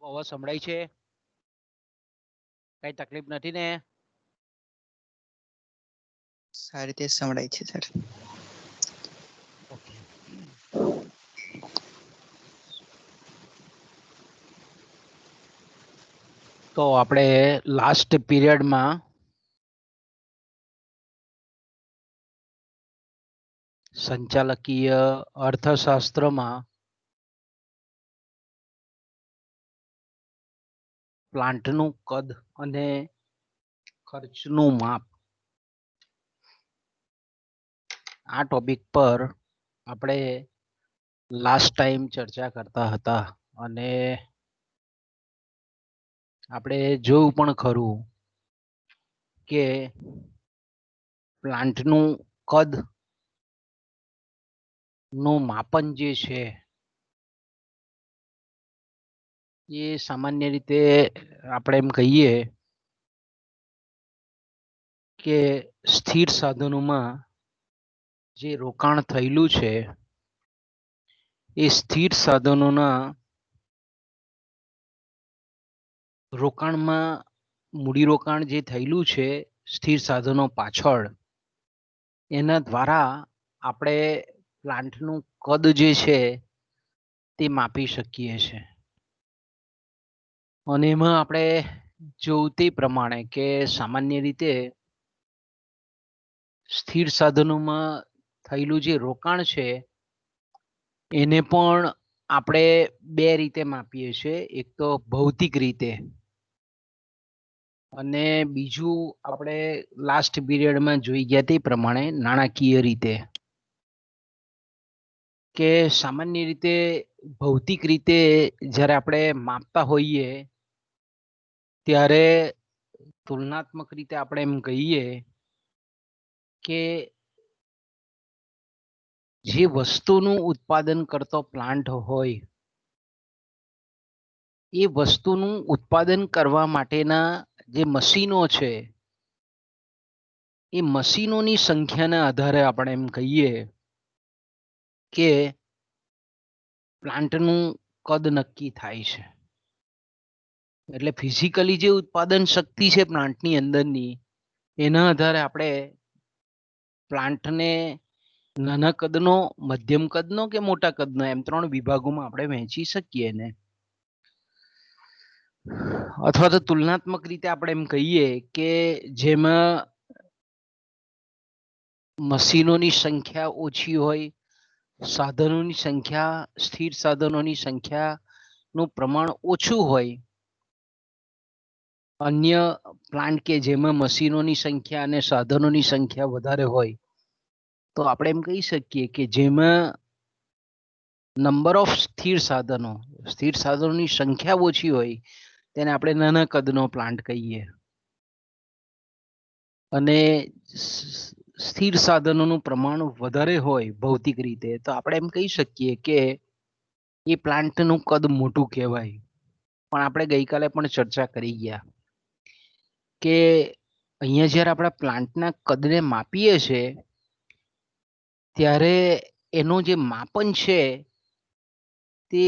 અવાજ સંભળાય છે? કઈ તકલીફ નથી ને? સારી રીતે સંભળાય છે સર. ઓકે. તો આપણે લાસ્ટ પીરિયડમાં સંચાલકીય અર્થશાસ્ત્રમાં પ્લાન્ટનું કદ અને ખર્ચનું માપ આ ટોપિક પર આપણે લાસ્ટ ટાઈમ ચર્ચા કરતા હતા અને આપણે જોયું પણ ખરું કે પ્લાન્ટનું કદ નું માપન જે છે એ સામાન્ય રીતે આપણે એમ કહીએ કે સ્થિર સાધનોમાં જે રોકાણ થયેલું છે એ સ્થિર સાધનોના રોકાણમાં મૂડીરોકાણ જે થયેલું છે સ્થિર સાધનો પાછળ એના દ્વારા આપણે પ્લાન્ટનું કદ જે છે તે માપી શકીએ છીએ. અને એમાં આપણે જોયું તે પ્રમાણે કે સામાન્ય રીતે સ્થિર સાધનોમાં થયેલું જે રોકાણ છે એને પણ આપણે બે રીતે માપીએ છીએ. એક તો ભૌતિક રીતે અને બીજું આપણે લાસ્ટ પીરિયડમાં જોઈ ગયા તે પ્રમાણે નાણાકીય રીતે. કે સામાન્ય રીતે ભૌતિક રીતે જ્યારે આપણે માપતા હોઈએ ત્યારે તુલનાત્મક રીતે આપણે એમ કહીએ કે જે વસ્તુનું ઉત્પાદન કરતો પ્લાન્ટ હોય એ વસ્તુનું ઉત્પાદન કરવા માટેના જે મશીનો છે એ મશીનોની સંખ્યાના આધારે આપણે એમ કહીએ કે પ્લાન્ટનું કદ નક્કી થાય છે. એટલે ફિઝિકલી જે ઉત્પાદન શક્તિ છે પ્લાન્ટની અંદરની એના આધારે આપણે પ્લાન્ટને નાના કદનો, મધ્યમ કદનો કે મોટા કદનો એમ 3 વિભાગોમાં આપણે વહેંચી શકીએ એને. અથવા તો તુલનાત્મક રીતે આપણે એમ કહીએ કે જેમાં મશીનોની સંખ્યા ઓછી હોય, સાધનોની સંખ્યા, સ્થિર સાધનોની સંખ્યાનું પ્રમાણ ઓછું હોય, અન્ય પ્લાન્ટ કે જેમાં મશીનોની સંખ્યા અને સાધનોની સંખ્યા વધારે હોય તો આપણે એમ કહી શકીએ કે જેમાં નંબર ઓફ સ્થિર સાધનોની સંખ્યા ઓછી હોય તેને આપણે નાના કદનો પ્લાન્ટ કહીએ. અને સ્થિર સાધનોનું પ્રમાણ વધારે હોય ભૌતિક રીતે તો આપણે એમ કહી શકીએ કે એ પ્લાન્ટનું કદ મોટું કહેવાય. પણ આપણે ગઈકાલે પણ ચર્ચા કરી ગયા કે અહીંયા જ્યારે આપણે પ્લાન્ટના કદને માપીએ છીએ ત્યારે એનું જે માપન છે તે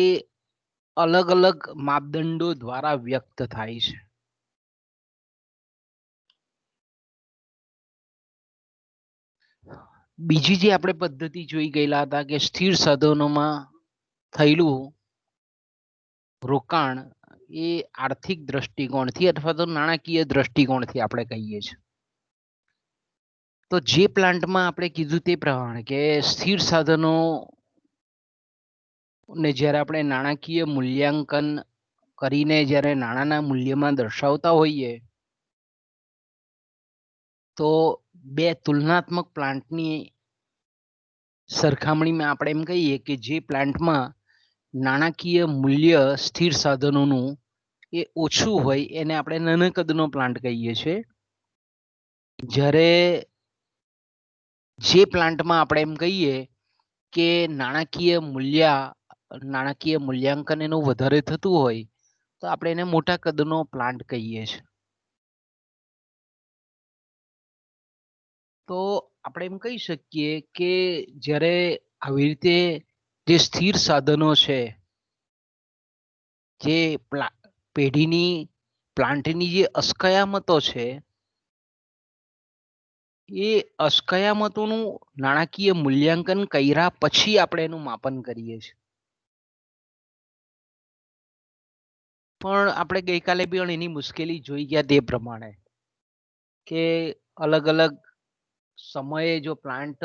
અલગ અલગ માપદંડો દ્વારા વ્યક્ત થાય છે. બીજી જે આપણે પદ્ધતિ જોઈ ગયેલા હતા કે સ્થિર સાધનોમાં થયેલું રોકાણ એ આર્થિક દ્રષ્ટિકોણથી અથવા તો નાણાકીય દ્રષ્ટિકોણથી આપણે કહીએ છીએ. તો જે પ્લાન્ટમાં આપણે કીધું તે પ્રમાણે કે સ્થિર સાધનો ને જ્યારે આપણે નાણાકીય મૂલ્યાંકન કરીને જ્યારે નાણાંના મૂલ્યમાં દર્શાવતા હોઈએ તો બે તુલનાત્મક પ્લાન્ટની સરખામણીમાં આપણે એમ કહીએ કે જે પ્લાન્ટમાં નાણાકીય મૂલ્ય સ્થિર સાધનોનું એ ઓછું હોય એને આપણે નાના કદનો પ્લાન્ટ કહીએ છીએ. જ્યારે જે પ્લાન્ટમાં આપણે એમ કહીએ કે નાણાકીય મૂલ્યાંકન એનું વધારે થતું હોય તો આપણે એને મોટા કદનો પ્લાન્ટ કહીએ છીએ. તો આપણે એમ કહી શકીએ કે જ્યારે આવી રીતે જે સ્થિર સાધનો છે જે પેઢીની પ્લાન્ટની જે અસ્કયામતો છે એ અસ્કયામતોનું નાણાકીય મૂલ્યાંકન કર્યા પછી આપણે એનું માપન કરીએ છીએ. પણ આપણે ગઈકાલે પણ એની મુશ્કેલી જોઈ ગયા તે પ્રમાણે કે અલગ અલગ સમયે જો પ્લાન્ટ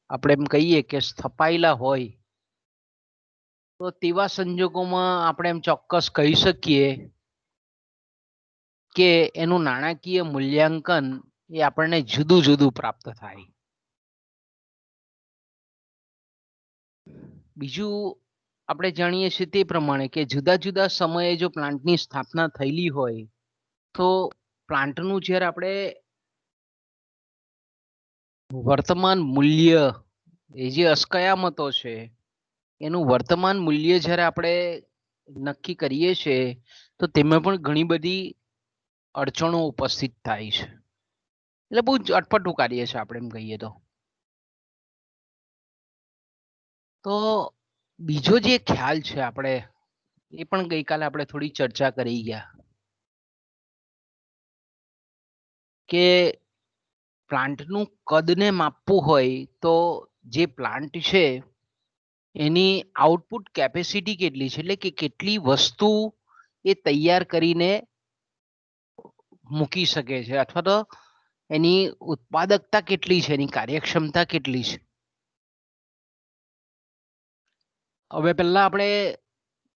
આપણે એમ કહીએ કે સ્થપાયેલા હોય તો તેવા સંજોગોમાં આપણે એમ ચોક્કસ કહી શકીએ કે એનું નાણાકીય મૂલ્યાંકન એ આપણને જુદું જુદું પ્રાપ્ત થાય. બીજું આપણે જાણીએ છીએ તે પ્રમાણે કે જુદા જુદા સમયે જો પ્લાન્ટની સ્થાપના થયેલી હોય તો પ્લાન્ટનું જ્યારે આપણે વર્તમાન મૂલ્ય એ જે અસ્કયામતો છે એનું વર્તમાન મૂલ્ય જ્યારે આપણે નક્કી કરીએ છીએ તો તેમાં પણ ઘણી બધી અડચણો ઉપસ્થિત થાય છે. એટલે બહુ જ અટપટું કાર્ય છે આપણે એમ કહીએ તો બીજો જે ખ્યાલ છે આપણે એ પણ ગઈકાલે આપણે થોડી ચર્ચા કરી ગયા કે પ્લાન્ટનું કદને માપવું હોય તો જે પ્લાન્ટ છે એની આઉટપુટ કેપેસિટી કેટલી છે એટલે કે કેટલી વસ્તુ એ તૈયાર કરીને મૂકી શકે છે અથવા તો એની ઉત્પાદકતા કેટલી છે એની કાર્યક્ષમતા કેટલી છે. હવે પહેલા આપણે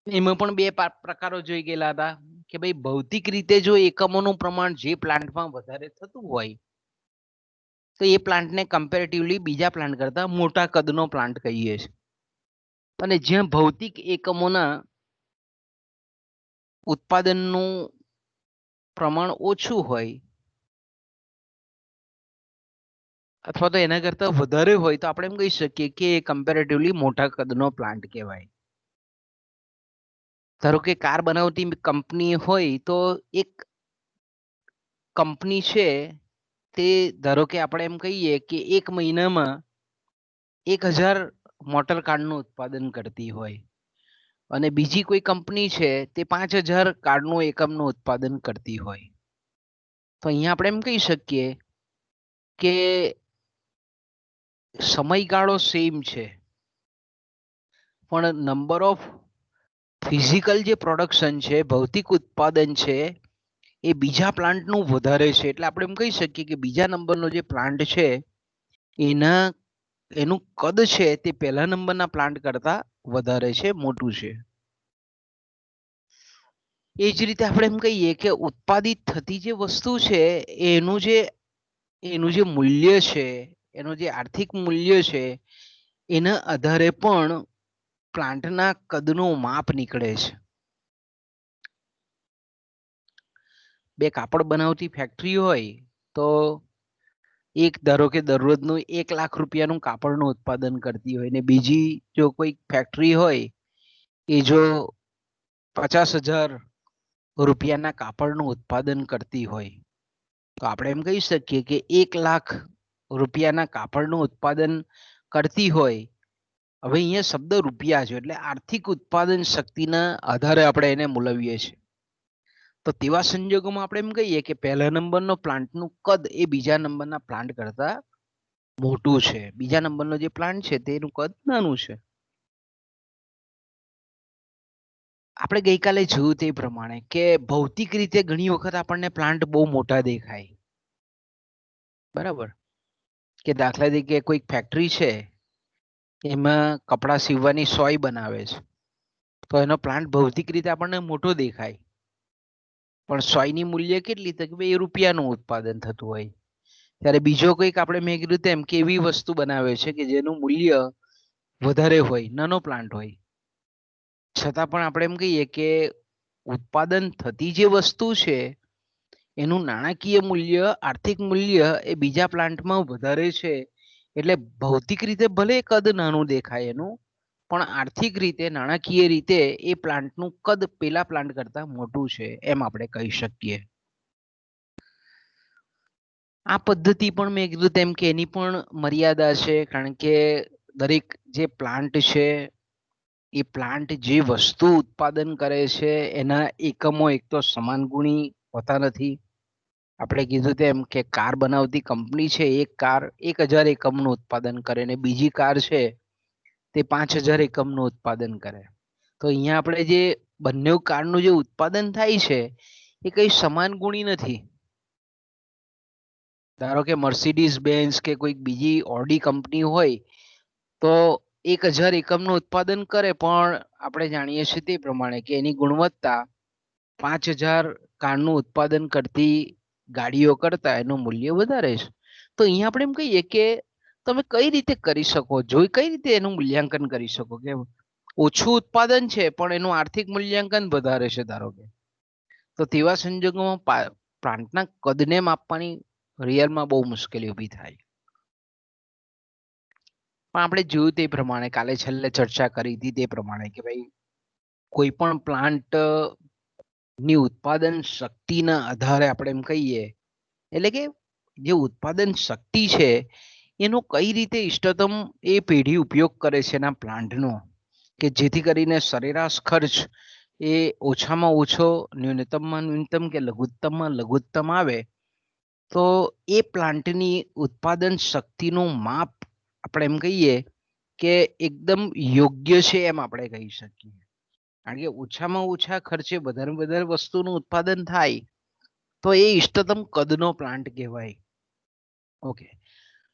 એમાં પણ બે પ્રકારો જોઈ ગયેલા હતા કે ભાઈ ભૌતિક રીતે જો એકમોનું પ્રમાણ જે પ્લાન્ટમાં વધારે થતું હોય તો એ પ્લાન્ટને કમ્પેરેટિવલી બીજા પ્લાન્ટ કરતા મોટા કદનો પ્લાન્ટ કહીએ છીએ. અને જ્યાં ભૌતિક એકમોના ઉત્પાદનનું પ્રમાણ ઓછું હોય અથવા તો એના કરતા વધારે હોય તો આપણે એમ કહી શકીએ કે કમ્પેરેટિવલી મોટા કદનો પ્લાન્ટ કહેવાય. ધારો કે કાર બનાવતી કંપની હોય તો એક કંપની છે તે ધારો કે આપણે એમ કહીએ કે એક મહિનામાં 1000 મોટર કારનું ઉત્પાદન કરતી હોય અને બીજી કોઈ કંપની છે તે 5000 કારનું એકમનું ઉત્પાદન કરતી હોય તો અહીંયા આપણે એમ કહી શકીએ કે સમયગાળો સેમ છે પણ નંબર ઓફ ફિઝિકલ જે પ્રોડક્શન છે ભૌતિક ઉત્પાદન છે એ બીજા પ્લાન્ટનું વધારે છે. એટલે આપણે એમ કહી શકીએ કે બીજા નંબરનો જે પ્લાન્ટ છે એનું કદ છે તે પહેલા નંબરના પ્લાન્ટ કરતા વધારે છે, મોટું છે. એ જ રીતે આપણે એમ કહીએ કે ઉત્પાદિત થતી જે વસ્તુ છે એનું જે મૂલ્ય છે એનું જે આર્થિક મૂલ્ય છે એના આધારે પણ પ્લાન્ટના કદનું માપ નીકળે છે. બે કાપડ બનાવતી ફેક્ટરી હોય તો એક ધારો કે દરરોજનું 1 લાખ રૂપિયાનું કાપડનું ઉત્પાદન કરતી હોય ને બીજી જો કોઈ ફેક્ટરી હોય એ જો 50,000 રૂપિયાના કાપડનું ઉત્પાદન કરતી હોય તો આપણે એમ કહી શકીએ કે 1 લાખ રૂપિયાના કાપડનું ઉત્પાદન કરતી હોય. હવે અહીંયા શબ્દ રૂપિયા છે એટલે આર્થિક ઉત્પાદન શક્તિના આધારે આપણે એને મૂલવીએ છીએ. તો તેવા સંજોગોમાં આપણે એમ કહીએ કે પહેલા નંબરનો પ્લાન્ટનું કદ એ બીજા નંબરના પ્લાન્ટ કરતા મોટું છે. બીજા નંબરનો જે પ્લાન્ટ છે તેનું કદ નાનું છે. આપણે ગઈકાલે જોયું તે પ્રમાણે કે ભૌતિક રીતે ઘણી વખત આપણને પ્લાન્ટ બહુ મોટા દેખાય બરાબર કે દાખલા તરીકે કોઈ ફેક્ટરી છે એમાં કપડાં સીવવાની સોય બનાવે છે તો એનો પ્લાન્ટ ભૌતિક રીતે આપણને મોટો દેખાય પણ સોયની મૂલ્ય કેટલી તો કે ભાઈ રૂપિયાનું ઉત્પાદન થતું હોય ત્યારે બીજો કોઈક આપણે મેં કીધું તેમ કે એવી વસ્તુ બનાવે છે કે જેનું મૂલ્ય વધારે હોય નાનો પ્લાન્ટ હોય છતાં પણ આપણે એમ કહીએ કે ઉત્પાદન થતી જે વસ્તુ છે એનું નાણાકીય મૂલ્ય આર્થિક મૂલ્ય એ બીજા પ્લાન્ટમાં વધારે છે એટલે ભૌતિક રીતે ભલે કદ નાનું દેખાય એનું પણ આર્થિક રીતે નાણાકીય રીતે એ પ્લાન્ટનું કદ પેલા પ્લાન્ટ કરતા મોટું છે એમ આપણે કહી શકીએ. આ પદ્ધતિ પણ મેં કીધું તેમ કે એની પણ મર્યાદા છે કારણ કે દરેક જે પ્લાન્ટ છે એ પ્લાન્ટ જે વસ્તુ ઉત્પાદન કરે છે એના એકમો એક તો સમાન ગુણી હોતા નથી. આપણે કીધું તેમ કે કાર બનાવતી કંપની છે, એક કાર 1000 એકમનું ઉત્પાદન કરે ને બીજી કાર છે તે 5000 એકમનું ઉત્પાદન કરે. તો અહીંયા આપણે જે બંને કારનું જે ઉત્પાદન થાય છે એ કઈ સમાન ગુણી નથી. ધારો કે મર્સિડીઝ બેન્ઝ કે કોઈક બીજી ઓડી કંપની હોય તો 1000 એકમનું ઉત્પાદન કરે, પણ આપણે જાણીએ છીએ તે પ્રમાણે કે એની ગુણવત્તા 5000 કારનું ઉત્પાદન કરતી ગાડીઓ કરતા એનું મૂલ્ય વધારે છે. તો અહીંયા આપણે એમ કહીએ કે તમે કઈ રીતે કરી શકો, જોઈ કઈ રીતે એનું મૂલ્યાંકન કરી શકો કે ઓછું ઉત્પાદન છે પણ એનું આર્થિક મૂલ્યાંકન વધારે છે ધારો કે, તો તેવા સંજોગોમાં પ્લાન્ટના કદને માપવાની રિયલમાં બહુ મુશ્કેલી ઊભી થાય. પણ આપણે જોયું તે પ્રમાણે, કાલે છેલ્લે ચર્ચા કરી હતી તે પ્રમાણે કે ભાઈ કોઈ પણ પ્લાન્ટ ની ઉત્પાદન શક્તિના આધારે આપણે એમ કહીએ, એટલે કે જે ઉત્પાદન શક્તિ છે એનો કઈ રીતે ઇષ્ટતમ એ પેઢી ઉપયોગ કરે છે એના પ્લાન્ટનો, કે જેથી કરીને સરેરાશ ખર્ચ એ ઓછામાં ઓછો, ન્યૂનતમમાં ન્યૂનતમ કે લઘુત્તમમાં લઘુત્તમ આવે, તો એ પ્લાન્ટની ઉત્પાદન શક્તિનું માપ આપણે એમ કહીએ કે એકદમ યોગ્ય છે એમ આપણે કહી શકીએ. કારણ કે ઓછામાં ઓછા ખર્ચે વધારે વસ્તુનું ઉત્પાદન થાય તો એ ઇષ્ટતમ કદનો પ્લાન્ટ કહેવાય. ઓકે,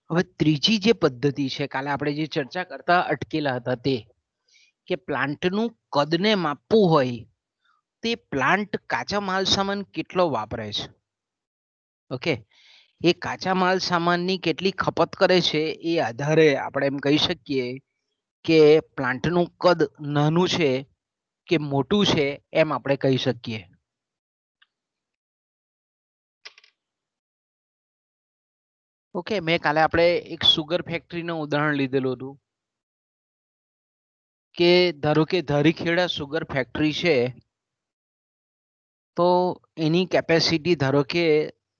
હવે ત્રીજી જે પદ્ધતિ છે, કાલે આપણે જે ચર્ચા કરતા અટકેલા હતા તે કે પ્લાન્ટનું કદને માપવું હોય તે પ્લાન્ટ કાચા માલ સામાન કેટલો વાપરે છે. ઓકે, એ કાચા માલ સામાનની કેટલી ખપત કરે છે એ આધારે આપણે એમ કહી શકીએ કે પ્લાન્ટનું કદ નાનું છે કે મોટું છે એમ આપણે કહી શકીએ. ઓકે, મેં કાલે આપણે એક સુગર ફેક્ટરીનું ઉદાહરણ લીધેલું હતું કે ધારો કે ધારીખેડા સુગર ફેક્ટરી છે, તો એની કેપેસિટી ધારો કે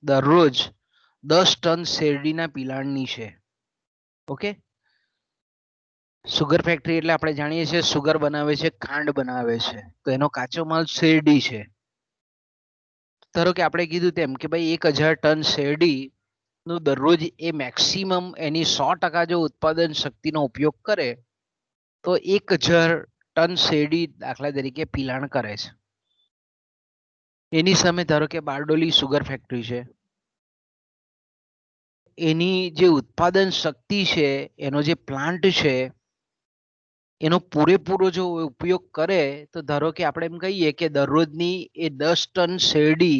દરરોજ 10 ટન શેરડીના પિલાણની છે. ઓકે, સુગર ફેક્ટરી એટલે આપણે જાણીએ છીએ સુગર બનાવે છે, ખાંડ બનાવે છે, તો એનો કાચો માલ શેરડી છે. ધારો કે આપણે કીધું તેમ કે ભાઈ 1000 ટન શેરડી નું દરરોજ એ મેક્સિમમ એની 100% જો ઉત્પાદન શક્તિનો ઉપયોગ કરે તો 1000 ટન શેરડી દાખલા તરીકે પિલાણ કરે છે. એની સામે ધારો કે બારડોલી સુગર ફેક્ટરી છે, એની જે ઉત્પાદન શક્તિ છે, એનો જે પ્લાન્ટ છે, એનો પૂરેપૂરો જો ઉપયોગ કરે તો ધારો કે આપણે એમ કહીએ કે દરરોજની એ 10 ટન શેરડી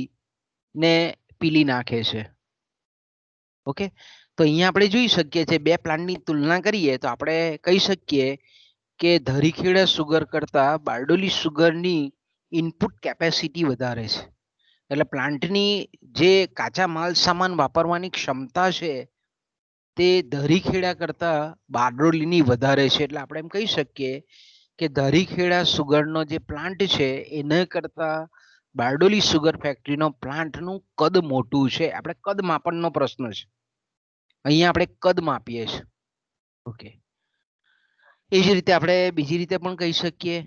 ને પીલી નાખે છે. ઓકે, તો અહીંયા આપણે જોઈ શકીએ છીએ બે પ્લાન્ટની તુલના કરીએ તો આપણે કહી શકીએ કે ધારીખેડા સુગર કરતા બારડોલી સુગરની ઇનપુટ કેપેસિટી વધારે છે. એટલે પ્લાન્ટની જે કાચા માલ સામાન વાપરવાની ક્ષમતા છે તે ધારીખેડા કરતા બારડોલીની વધારે છે. એટલે આપણે એમ કહી શકીએ કે ધારીખેડા સુગરનો જે પ્લાન્ટ છે એના કરતા બારડોલી સુગર ફેક્ટરીનો પ્લાન્ટનું કદ મોટું છે. આપણે કદ માપનનો પ્રશ્ન છે, અહીંયા આપણે કદ માપીએ છીએ. ઓકે, એ જ રીતે આપણે બીજી રીતે પણ કહી શકીએ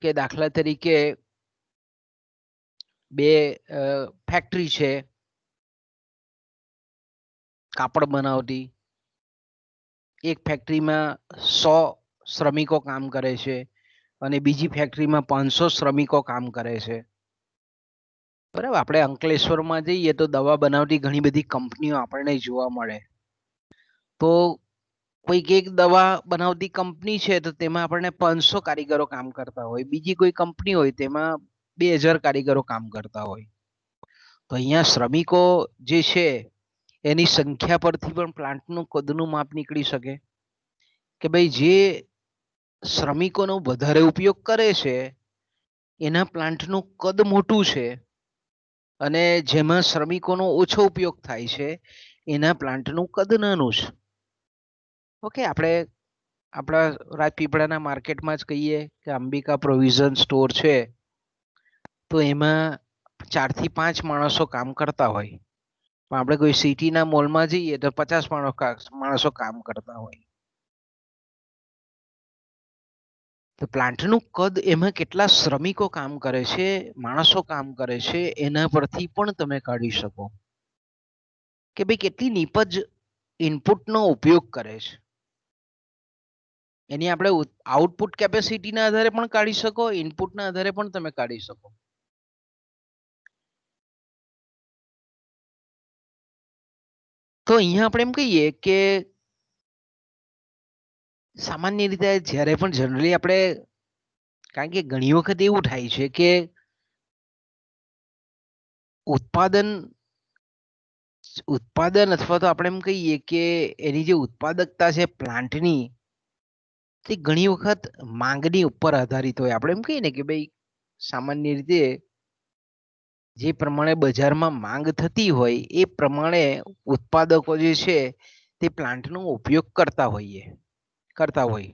કે દાખલા તરીકે બે ફેક્ટરી છે કાપડ બનાવતી, એક ફેક્ટરીમાં 100 શ્રમિકો કામ કરે છે અને બીજી ફેક્ટરીમાં 500 શ્રમિકો કામ કરે છે. બરાબર, આપણે અંકલેશ્વરમાં જઈએ તો દવા બનાવતી ઘણી બધી કંપનીઓ આપણને જોવા મળે. તો કોઈક એક દવા બનાવતી કંપની છે તો તેમાં આપણને 500 કારીગરો કામ કરતા હોય, બીજી કોઈ કંપની હોય તેમાં 2000 કારીગરો કામ કરતા હોય. તો અહીંયા શ્રમિકો જે છે એની સંખ્યા પરથી પણ પ્લાન્ટનું કદનું માપ નીકળી શકે કે ભાઈ જે શ્રમિકોનો વધારે ઉપયોગ કરે છે એના પ્લાન્ટનું કદ મોટું છે અને જેમાં શ્રમિકોનો ઓછો ઉપયોગ થાય છે એના પ્લાન્ટનું કદ નાનું છે. ઓકે, આપણે આપણા રાજપીપળાના માર્કેટમાં જ કહીએ કે અંબિકા પ્રોવિઝન સ્ટોર છે, તો એમાં 4 થી 5 માણસો કામ કરતા હોય, પણ આપણે કોઈ સિટીના મોલમાં જઈએ તો 50 માણસો કામ કરતા હોય. તો પ્લાન્ટનું કદ એમાં કેટલા શ્રમિકો કામ કરે છે, માણસો કામ કરે છે, એના પરથી પણ તમે કાઢી શકો કે ભાઈ કેટલી નીપજ ઇનપુટનો ઉપયોગ કરે છે. એની આપણે આઉટપુટ કેપેસિટીના આધારે પણ કાઢી શકો, ઇનપુટના આધારે પણ તમે કાઢી શકો. તો અહીંયા આપણે એમ કહીએ કે સામાન્ય રીતે જ્યારે પણ જનરલી આપણે, કારણ કે ઘણી વખત એવું થાય છે કે ઉત્પાદન અથવા તો આપણે એમ કહીએ કે એની જે ઉત્પાદકતા છે પ્લાન્ટની, તે ઘણી વખત માંગની ઉપર આધારિત હોય. આપણે એમ કહીએ ને કે ભાઈ સામાન્ય રીતે જે પ્રમાણે બજારમાં માંગ થતી હોય એ પ્રમાણે ઉત્પાદકો જે છે તે પ્લાન્ટનો ઉપયોગ કરતા હોય.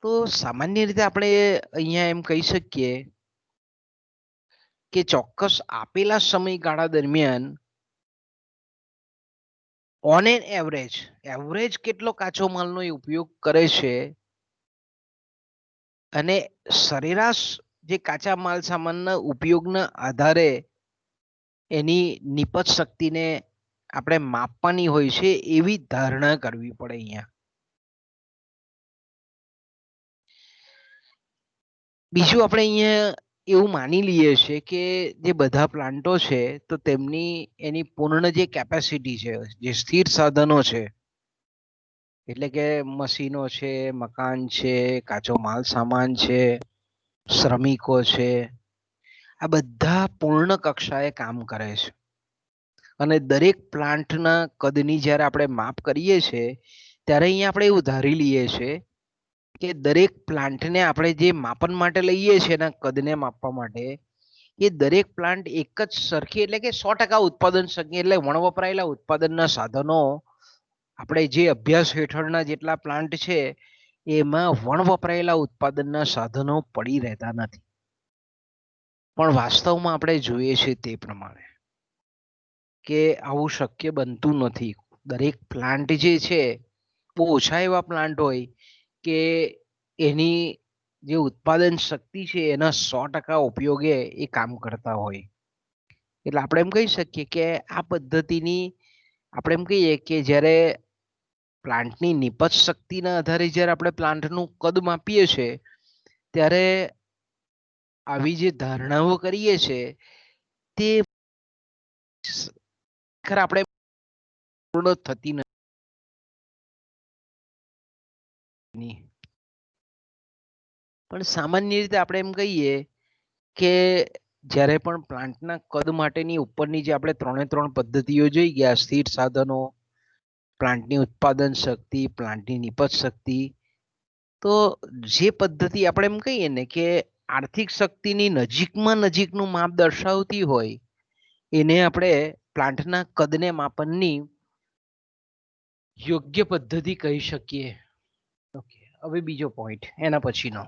તો સામાન્ય રીતે આપણે અહીંયા એમ કહી શકીએ કે ચોક્કસ આપેલા સમયગાળા દરમિયાન ઓન એન એવરેજ કેટલો કાચો માલનો ઉપયોગ કરે છે અને સરેરાશ જે કાચા માલ સામાનના ઉપયોગના આધારે એની નિપજ શક્તિને આપણે માપવાની હોય છે, એવી ધારણા કરવી પડે અહીંયા. બીજું આપણે અહીંયા એવું માની લઈએ છીએ કે જે બધા પ્લાન્ટો છે તો એની પૂર્ણ જે કેપેસિટી છે, જે સ્થિર સાધનો છે, એટલે કે મશીનો છે, મકાન છે, કાચો માલ સામાન છે, શ્રમિકો છે, આ બધા પૂર્ણ કક્ષાએ કામ કરે છે. અને દરેક પ્લાન્ટના કદની જ્યારે આપણે માપ કરીએ છીએ ત્યારે અહીંયા આપણે એવું ધારી લઈએ છીએ કે દરેક પ્લાન્ટને આપણે જે માપન માટે લઈએ છીએ એના કદને માપવા માટે, એ દરેક પ્લાન્ટ એક જ સરખી એટલે કે 100% ઉત્પાદન શક્ય, એટલે વણવપરાયેલા ઉત્પાદનના સાધનો આપણે જે અભ્યાસ હેઠળના જેટલા પ્લાન્ટ છે એમાં વણવપરાયેલા ઉત્પાદનના સાધનો પડી રહેતા નથી. પણ વાસ્તવમાં આપણે જોઈએ છીએ તે પ્રમાણે કે આવું શક્ય બનતું નથી. દરેક પ્લાન્ટ જે છે, બહુ ઓછા એવા પ્લાન્ટ હોય કે એની જે ઉત્પાદન શક્તિ છે એના 100% ઉપયોગે એ કામ કરતા હોય. એટલે આપણે એમ કહી શકીએ કે આ પદ્ધતિની આપણે એમ કહીએ કે જ્યારે પ્લાન્ટની નિપજ શક્તિના આધારે જ્યારે આપણે પ્લાન્ટનું કદ માપીએ છીએ ત્યારે આવી જે ધારણાઓ કરીએ છીએ તે આપણે પૂર્ણ થતી નથી. પણ સામાન્ય રીતે આપણે એમ કહીએ કે જ્યારે પણ પ્લાન્ટના કદ માટેની ઉપરની જે આપણે 3 પદ્ધતિઓ જોઈ ગયા, સ્થિર સાધનો, પ્લાન્ટની ઉત્પાદન શક્તિ, પ્લાન્ટની નિપજ શક્તિ, તો જે પદ્ધતિ આપણે એમ કહીએ ને કે આર્થિક શક્તિની નજીકનું માપ દર્શાવતી હોય એને આપણે પ્લાન્ટના કદને માપનની યોગ્ય પદ્ધતિ કહી શકીએ. ઓકે, હવે બીજો પોઈન્ટ એના પછીનો.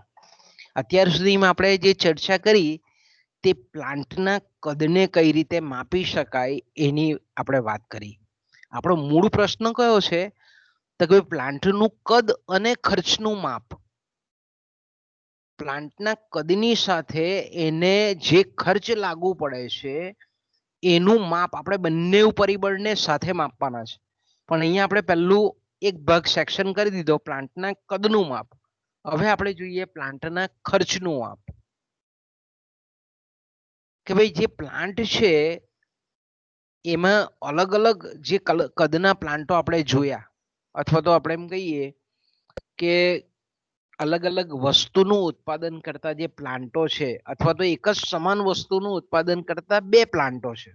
અત્યાર સુધીમાં આપણે જે ચર્ચા કરી તે પ્લાન્ટના કદને કઈ રીતે માપી શકાય એની આપણે વાત કરી. આપણો મૂળ પ્રશ્ન કયો છે તો કે પ્લાન્ટનું કદ અને ખર્ચનું માપ. પ્લાન્ટના કદની સાથે એને જે ખર્ચ લાગુ પડે છે એનું માપ આપણે બંને પરિબળને સાથે માપવાના છે. પણ અહીંયા આપણે પહેલું એક ભાગ સેક્શન કરી દીધો પ્લાન્ટના કદનું માપ. હવે આપણે જોઈએ પ્લાન્ટના ખર્ચનું માપ. કે ભાઈ જે પ્લાન્ટ છે એમાં અલગ અલગ જે કદના પ્લાન્ટો આપણે જોયા, અથવા તો આપણે એમ કહીએ કે અલગ અલગ વસ્તુનું ઉત્પાદન કરતા જે પ્લાન્ટો છે, અથવા તો એક જ સમાન વસ્તુનું ઉત્પાદન કરતા 2 પ્લાન્ટો છે.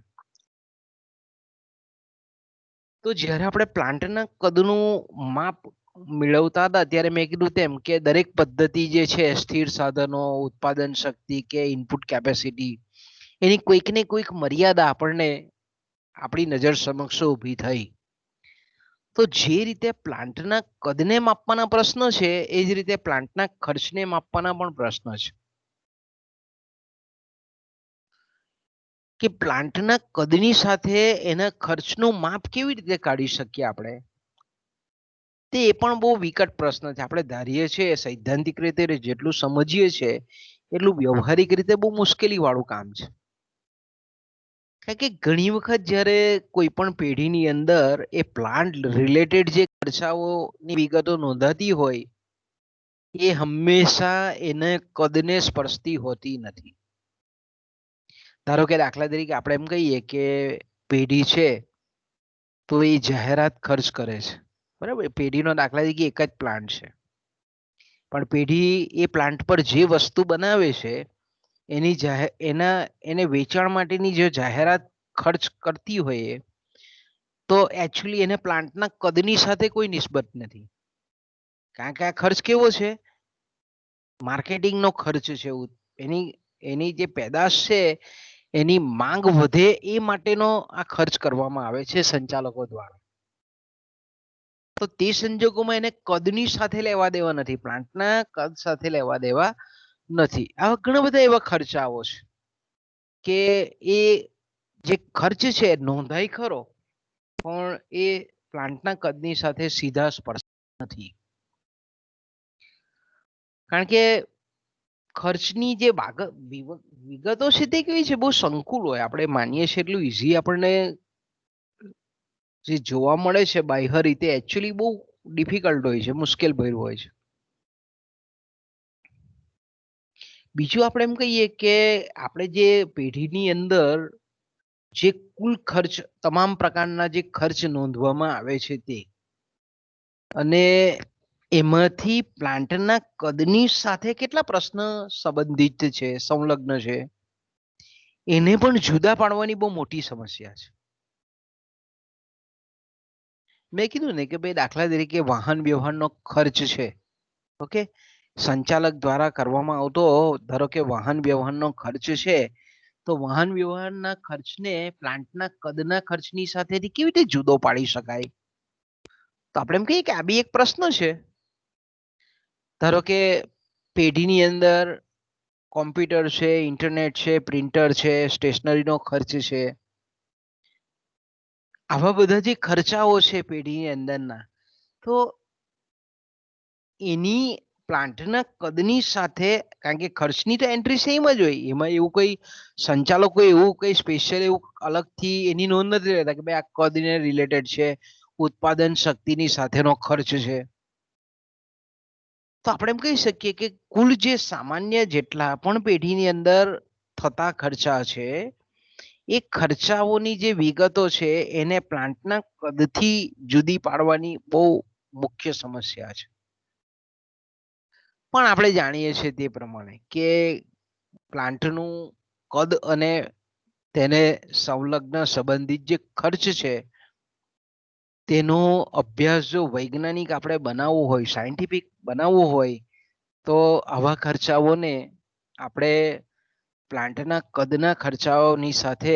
તો જ્યારે આપણે પ્લાન્ટના કદનું માપ મેળવતા હતા ત્યારે મેં કીધું તેમ કે દરેક પદ્ધતિ જે છે, સ્થિર સાધનો, ઉત્પાદન શક્તિ કે ઇનપુટ કેપેસિટી, એની કોઈક ને કોઈક મર્યાદા આપણને આપણી નજર સમક્ષ ઊભી થઈ. તો જે રીતે પ્લાન્ટના કદને માપવાના પ્રશ્ન છે એ જ રીતે પ્લાન્ટના ખર્ચને માપવાના પણ પ્રશ્ન છે. કે પ્લાન્ટના કદની સાથે એના ખર્ચનું માપ કેવી રીતે કાઢી શકીએ આપણે, તે એ પણ બહુ વિકટ પ્રશ્ન છે. આપણે ધારીએ છીએ સૈદ્ધાંતિક રીતે જેટલું સમજીએ છીએ એટલું વ્યવહારિક રીતે બહુ મુશ્કેલી વાળું કામ છે. કારણ કે ઘણી વખત જ્યારે કોઈ પણ પેઢીની અંદર એ પ્લાન્ટ રિલેટેડ જે ખર્ચાઓની વિગતો નોંધાતી હોય એ હંમેશા એને કદને સ્પર્શતી હોતી નથી. ધારો કે દાખલા તરીકે આપણે એમ કહીએ કે પેઢી છે તો એ જાહેરાત ખર્ચ કરે છે, બરાબર. પેઢીનો દાખલા તરીકે એક જ પ્લાન્ટ છે, પણ પેઢી એ પ્લાન્ટ પર જે વસ્તુ બનાવે છે એને વેચાણ માટેની જે જાહેરાત ખર્ચ કરતી હોય તો એકચ્યુઅલી એને પ્લાન્ટના કદની સાથે કોઈ નિસ્બત નથી. કારણ કે આ ખર્ચ કેવો છે? માર્કેટિંગનો ખર્ચ છે. એની જે પેદાશ છે એની માંગ વધે એ માટેનો આ ખર્ચ કરવામાં આવે છે સંચાલકો દ્વારા. તો તે સંજોગોમાં એને કદની સાથે લેવા દેવા નથી, પ્લાન્ટના કદ સાથે લેવા દેવા નથી. આવા ઘણા બધા એવા ખર્ચાઓ છે કે એ જે ખર્ચ છે નોંધાય ખરો પણ એ પ્લાન્ટના કદની સાથે સીધા સ્પર્શ નથી. કારણ કે ખર્ચની જે વિગતો છે તે કેવી છે? બહુ સંકુલ હોય. આપણે માનીએ છીએ એટલું ઈઝી આપણને જે જોવા મળે છે બાહ્ય રીતે એકચ્યુઅલી બહુ ડિફિકલ્ટ હોય છે, મુશ્કેલ ભર્યું હોય છે. બીજું આપણે એમ કહીએ કે આપણે જે પેઢીની અંદર જે કુલ ખર્ચ, તમામ પ્રકારના જે ખર્ચ નોંધવામાં આવે છે તે, અને એમાંથી પ્લાન્ટના કદની સાથે કેટલા પ્રશ્ન સંબંધિત છે, સંલગ્ન છે, એને પણ જુદા પાડવાની બહુ મોટી સમસ્યા છે. મેં કીધું ને કે ભાઈ દાખલા તરીકે વાહન વ્યવહારનો ખર્ચ છે, ઓકે, સંચાલક દ્વારા કરવામાં આવતો ધારો કે વાહન વ્યવહારનો ખર્ચ છે, તો વાહન વ્યવહારના ખર્ચને પ્લાન્ટના કદના ખર્ચની સાથેથી કેવી રીતે જુદો પાડી શકાય? તો આપણે એમ કહીએ કે આ બી એક પ્રશ્ન છે. ધારો કે પેઢીની અંદર કોમ્પ્યુટર છે, ઇન્ટરનેટ છે, પ્રિન્ટર છે, સ્ટેશનરીનો ખર્ચ છે, આવા બધા જે ખર્ચાઓ છે પેઢીની અંદરના, તો એની પ્લાન્ટના કદની સાથે, કારણ કે ખર્ચની તો એન્ટ્રી સેમ જ હોય, એમાં એવું કોઈ સંચાલકો એવું કઈ સ્પેશિયલ એવું અલગથી એની નોંધ નથી લેતા કે ભાઈ આ કદને રિલેટેડ છે, ઉત્પાદન શક્તિની સાથેનો ખર્ચ છે. તો આપણે એમ કહી શકીએ કે કુલ જે સામાન્ય જેટલા પણ પેઢીની અંદર થતા ખર્ચા છે એ ખર્ચાઓની જે વિગતો છે એને પ્લાન્ટના કદથી જુદી પાડવાની બહુ મુખ્ય સમસ્યા છે. પણ આપણે જાણીએ છીએ તે પ્રમાણે કે પ્લાન્ટનું કદ અને તેને સંલગ્ન સંબંધિત જે ખર્ચ છે તેનો અભ્યાસ જો વૈજ્ઞાનિક આપણે બનાવવો હોય, સાયન્ટિફિક બનાવવું હોય, તો આવા ખર્ચાઓને આપણે પ્લાન્ટના કદના ખર્ચાઓની સાથે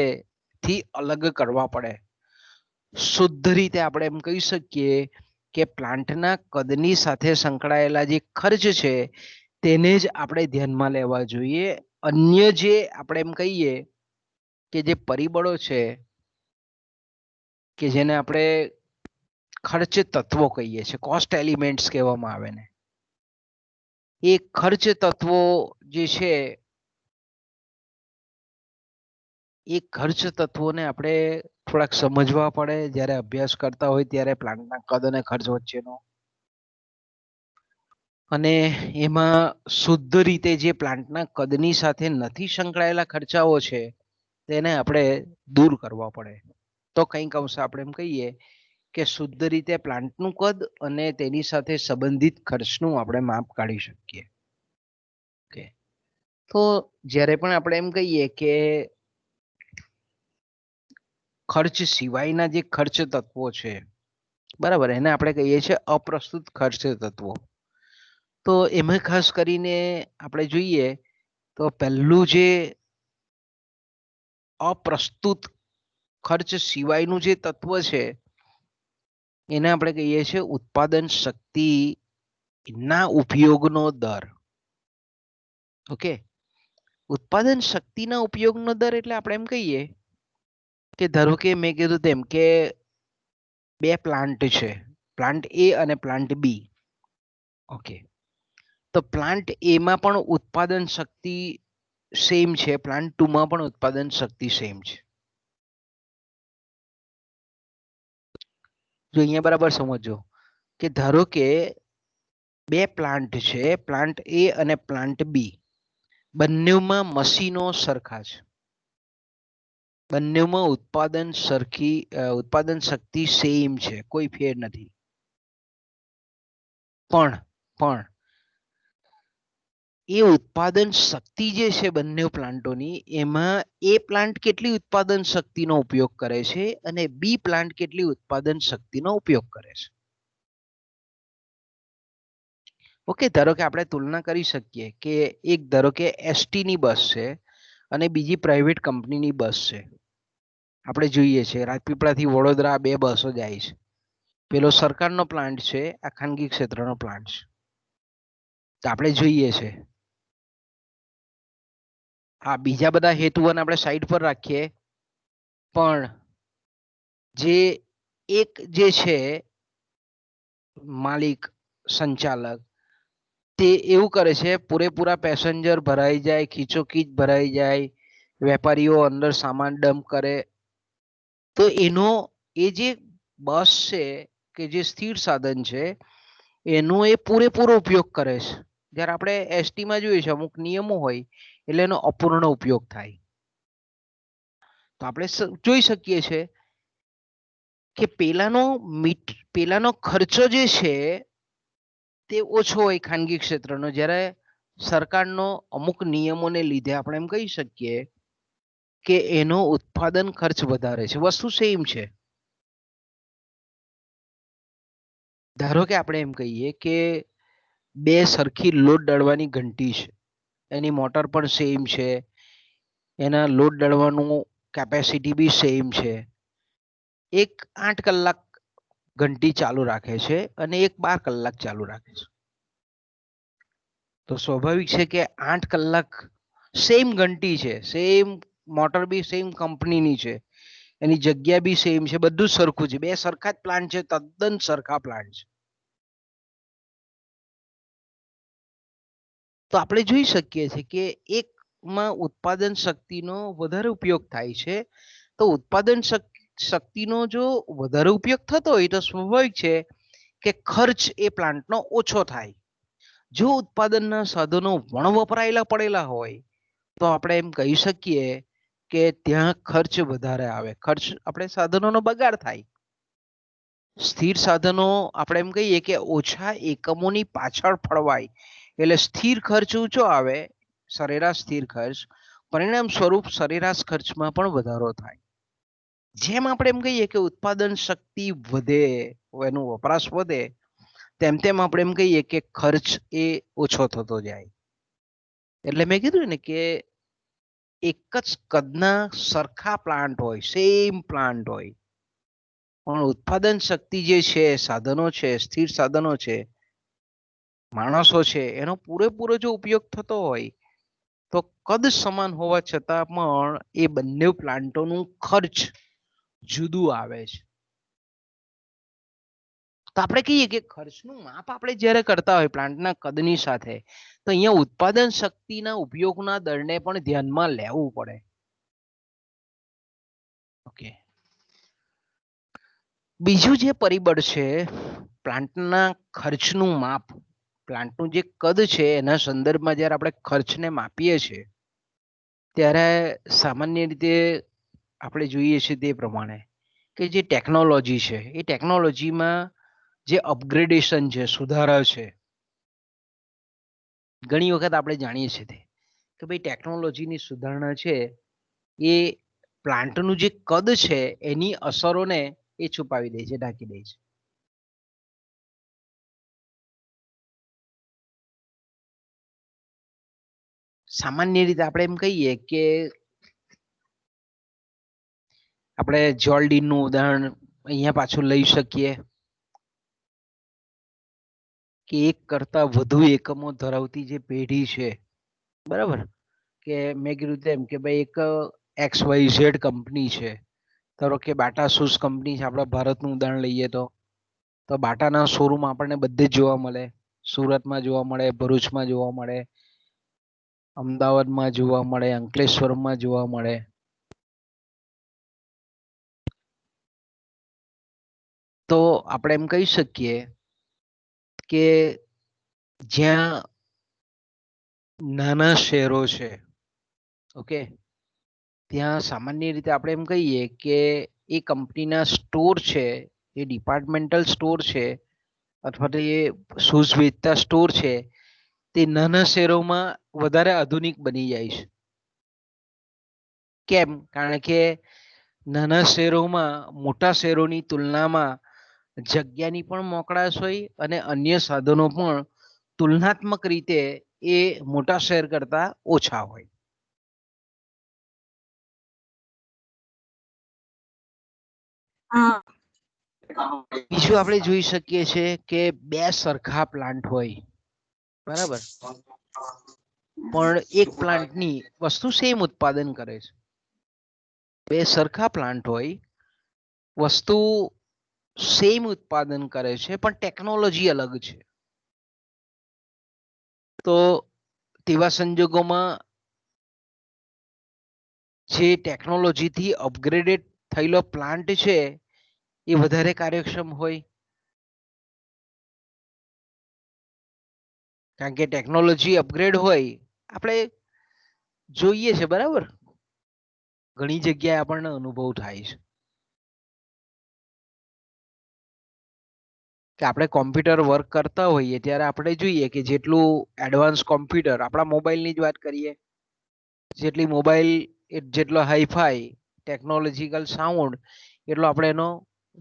થી અલગ કરવા પડે. શુદ્ધ રીતે આપણે એમ કહી શકીએ કે પ્લાન્ટના કદની સાથે સંકળાયેલા જે ખર્ચ છે તેને જ આપણે ધ્યાનમાં લેવા જોઈએ. અન્ય જે આપણે એમ કહીએ કે જે પરિબળો છે કે જેને આપણે ખર્ચ તત્વો કહીએ છીએ, કોસ્ટ એલિમેન્ટ્સ કહેવામાં આવે ને, એ ખર્ચ તત્વો જે છે એ ખર્ચ તત્વોને આપણે થોડાક સમજવા પડે જ્યારે અભ્યાસ કરતા હોય ત્યારે પ્લાન્ટના કદ અને ખર્ચ વચ્ચેનો. અને એમાં શુદ્ધ રીતે જે પ્લાન્ટના કદની સાથે નથી સંકળાયેલા ખર્ચાઓ છે તેને આપણે દૂર કરવા પડે. તો કંઈક અંશે આપણે એમ કહીએ કે શુદ્ધ રીતે પ્લાન્ટનું કદ અને તેની સાથે સંબંધિત ખર્ચનું આપણે માપ કાઢી શકીએ. ઓકે, તો જ્યારે પણ આપણે એમ કહીએ કે ખર્ચ સિવાયના જે ખર્ચ તત્વો છે, બરાબર, એને આપણે કહીએ છીએ અપ્રસ્તુત ખર્ચ તત્વો. તો એમાં ખાસ કરીને આપણે જોઈએ તો પહેલું જે અપ્રસ્તુત ખર્ચ સિવાયનું જે તત્વ છે એને આપણે કહીએ છીએ ઉત્પાદન શક્તિના ઉપયોગનો દર. ઓકે, ઉત્પાદન શક્તિના ઉપયોગનો દર એટલે આપણે એમ કહીએ કે ધારો કે મેં કીધું તેમ કે બે પ્લાન્ટ છે, પ્લાન્ટ એ અને પ્લાન્ટ બી. ઓકે, તો પ્લાન્ટ એ માં પણ ઉત્પાદન શક્તિ સેમ છે, પ્લાન્ટ 2 માં પણ ઉત્પાદન શક્તિ સેમ છે. જો અહીંયા બરાબર સમજો કે ધારો કે બે પ્લાન્ટ છે, પ્લાન્ટ એ અને પ્લાન્ટ બી, બંનેમાં મશીનો સરખા છે, બંનેમાં ઉત્પાદન શક્તિ સેમ છે, કોઈ ફેર નથી. પણ એ ઉત્પાદન શક્તિ જે છે બંને પ્લાન્ટોની, એમાં એ પ્લાન્ટ કેટલી ઉત્પાદન શક્તિનો ઉપયોગ કરે છે અને બી પ્લાન્ટ કેટલી ઉત્પાદન શક્તિનો ઉપયોગ કરે છે. ઓકે, ધારો કે આપણે તુલના કરી શકીએ કે એક ધારો કે એસટી ની બસ છે અને બીજી પ્રાઇવેટ કંપનીની બસ છે. આપણે જોઈએ છે રાજપીપળાથી વડોદરા 2 બસો જાય છે. પેલો સરકારનો પ્લાન્ટ છે, આ ખાનગી ક્ષેત્રનો પ્લાન્ટ છે. તો આપણે જોઈએ છે, આ બીજા બધા હેતુઓને આપણે સાઈડ પર રાખીએ, પણ જે એક જે છે માલિક સંચાલક, તે એવું કરે છે પૂરેપૂરા પેસેન્જર ભરાઈ જાય, ખીચોખીચ ભરાઈ જાય, વેપારીઓ અંદર સામાન ડમ્પ કરે, તો એનો એ જે બસ છે કે જે સ્થિર સાધન છે એનો એ પૂરેપૂરો ઉપયોગ કરે છે. જ્યારે આપણે એસટીમાં જોઈએ છે અમુક નિયમો હોય એટલે એનો અપૂર્ણ ઉપયોગ થાય. તો આપણે જોઈ શકીએ છીએ કે પેલાનો ખર્ચો જે છે તે ઓછો હોય ખાનગી ક્ષેત્રનો, જ્યારે સરકારનો અમુક નિયમોને લીધે આપણે એમ કહી શકીએ કે એનો ઉત્પાદન ખર્ચ વધારે છે. વસ્તુ સેમ છે. ધારો કે આપણે એમ કહીએ કે બે સરખી લોડ દળવાની ઘંટી છે, એની મોટર પણ સેમ છે, એના લોડ દળવાનું કેપેસિટી બી સેમ છે. એક 8 કલાક ઘંટી ચાલુ રાખે છે અને એક 12 કલાક ચાલુ રાખે છે. તો સ્વાભાવિક છે કે 8 કલાક સેમ ઘંટી છે, સેમ મોટર બી સેમ કંપનીની છે, એની જગ્યા બી સેમ છે, બધું સરખું છે, બે સરખા જ પ્લાન્ટ છે, તદ્દન સરખા પ્લાન્ટ છે. તો આપણે જોઈ શકીએ છીએ કે એકમાં ઉત્પાદન શક્તિનો વધારે ઉપયોગ થાય છે. તો ઉત્પાદન શક્તિનો જો વધારે ઉપયોગ થતો હોય તો સ્વાભાવિક છે કે ખર્ચ એ પ્લાન્ટનો ઓછો થાય. જો ઉત્પાદનના સાધનો વપરાયેલા પડેલા હોય તો આપણે એમ કહી શકીએ કે ત્યાં ખર્ચ વધારે આવે, ખર્ચ આપણે સાધનોનો બગાડ થાય. સ્થિર સાધનો આપણે એમ કહીએ કે ઓછા એકમોની પાછળ ફળવાય, એટલે સ્થિર ખર્ચ ઊંચો આવે, સરેરાશ સ્થિર ખર્ચ, પરિણામ સ્વરૂપ સરેરાશ ખર્ચમાં પણ વધારો થાય. જેમ આપણે એમ કહીએ કે ઉત્પાદન શક્તિ વધે, એનો વપરાશ વધે, તેમ તેમ આપણે એમ કહીએ કે ખર્ચ એ ઓછો થતો જાય. એટલે મેં કીધું ને કે એક જ કદના સરખા પ્લાન્ટ હોય, સેમ પ્લાન્ટ હોય, પણ ઉત્પાદન શક્તિ જે છે, સાધનો છે, સ્થિર સાધનો છે, માણસો છે, એનો પૂરેપૂરો જો ઉપયોગ થતો હોય તો કદ સમાન હોવા છતાં પણ એ બંને પ્લાન્ટોનું ખર્ચ જુદું આવે છે. તો આપણે કહીએ કે ખર્ચનું માપ આપણે જ્યારે કરતા હોય પ્લાન્ટના કદની સાથે, તો અહીંયા ઉત્પાદન શક્તિના ઉપયોગના દરને પણ ધ્યાનમાં લેવું પડે. ઓકે, બીજું જે પરિબળ છે પ્લાન્ટના ખર્ચનું માપ, પ્લાન્ટનું જે કદ છે એના સંદર્ભમાં જ્યારે આપણે ખર્ચને માપીએ છીએ ત્યારે સામાન્ય રીતે આપણે જોઈએ છીએ તે પ્રમાણે કે જે ટેકનોલોજી છે એ ટેકનોલોજીમાં જે અપગ્રેડેશન છે, સુધારા છે, ઘણી વખત આપણે જાણીએ છીએ કે ભાઈ ટેકનોલોજીની સુધારણા છે એ પ્લાન્ટનું જે કદ છે એની અસરોને એ છુપાવી દે છે, ઢાંકી દે છે. સામાન્ય રીતે આપણે એમ કહીએ કે આપણે જોલ્ડીનનું ઉદાહરણ અહીંયા પાછું લઈ શકીએ કે એક કરતા વધુ એકમો ધરાવતી જે પેઢી છે, બરાબર, કે મેં કીધું તેમ કે ભાઈ એક XYZ કંપની છે, ધારો કે બાટા શૂઝ કંપની છે, આપણા ભારતનું ઉદાહરણ લઈએ તો તો બાટાના શોરૂમ આપણને બધે જ જોવા મળે. સુરતમાં જોવા મળે, ભરૂચમાં જોવા મળે, અમદાવાદમાં જોવા મળે, અંકલેશ્વરમાં જોવા મળે. તો આપણે એમ કહી શકીએ કે જ્યાં નાના શહેરો છે, ઓકે, ત્યાં સામાન્ય રીતે આપણે એમ કહીએ કે એ કંપનીના સ્ટોર છે, એ ડિપાર્ટમેન્ટલ સ્ટોર છે અથવા તો એ શૂઝ વેચતા સ્ટોર છે, તે નાના શહેરોમાં વધારે આધુનિક બની જાય છે. કેમ? કારણ કે નાના શહેરોમાં મોટા શહેરોની તુલનામાં જગ્યાની પણ મોકળાશ હોય અને અન્ય સાધનો પણ તુલનાત્મક રીતે એ મોટા શહેર કરતા ઓછા હોય. બીજું આપણે જોઈ શકીએ છીએ કે બે સરખા પ્લાન્ટ હોય, બરાબર, પણ એક પ્લાન્ટની વસ્તુ સેમ ઉત્પાદન કરે છે. બે સરખા પ્લાન્ટ હોય, વસ્તુ સેમ ઉત્પાદન કરે છે, પણ ટેકનોલોજી અલગ છે. તો તેવા સંજોગોમાં જે ટેકનોલોજીથી અપગ્રેડેડ થયેલો પ્લાન્ટ છે એ વધારે કાર્યક્ષમ હોય, કારણ કે ટેકનોલોજી અપગ્રેડ હોય. આપણે જોઈએ છે, બરાબર, ઘણી જગ્યાએ આપણને અનુભવ થાય છે કે આપણે કોમ્પ્યુટર વર્ક કરતા હોઈએ ત્યારે આપણે જોઈએ કે જેટલું એડવાન્સ કોમ્પ્યુટર, આપણા મોબાઈલની જ વાત કરીએ, જેટલી મોબાઈલ જેટલો હાઈફાઈ ટેકનોલોજીકલ સાઉન્ડ, એટલો આપણે એનો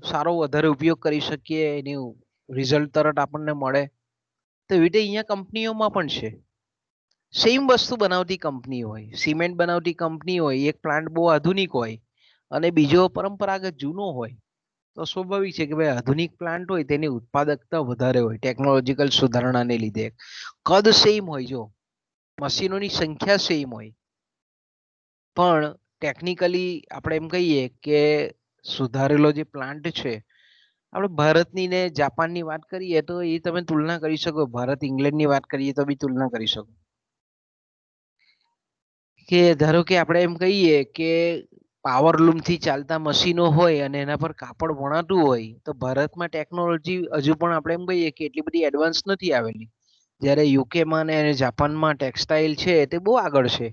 સારો વધારે ઉપયોગ કરી શકીએ, એનું રિઝલ્ટ તરત આપણને મળે. તો એવી રીતે અહીંયા કંપનીઓમાં પણ છે. સેમ વસ્તુ બનાવતી કંપની હોય, સિમેન્ટ બનાવતી કંપની હોય, એક પ્લાન્ટ બહુ આધુનિક હોય અને બીજો પરંપરાગત જૂનો હોય, તો સ્વાભાવિક છે કે ભાઈ આધુનિક પ્લાન્ટ હોય તેની ઉત્પાદકતા વધારે હોય ટેકનોલોજીકલ સુધારણાને લીધે. કદ સેમ હોય, જો મશીનોની સંખ્યા સેમ હોય, પણ ટેકનિકલી આપણે એમ કહીએ કે સુધારેલો જે પ્લાન્ટ છે, આપણે ભારતની ને જાપાનની વાત કરીએ તો એ તમે તુલના કરી શકો, ભારત ઇંગ્લેન્ડની વાત કરીએ તો બી તુલના કરી શકો. કે ધારો કે આપણે એમ કહીએ કે પાવરલૂમ થી ચાલતા મશીનો હોય અને એના પર કાપડ વણાતું હોય, તો ભારતમાં ટેકનોલોજી હજુ પણ આપણે એમ કહીએ કે એટલી બધી એડવાન્સ નથી આવેલી. જ્યારે યુકેમાં અને જાપાનમાં ટેક્સટાઇલ છે તે બહુ આગળ છે.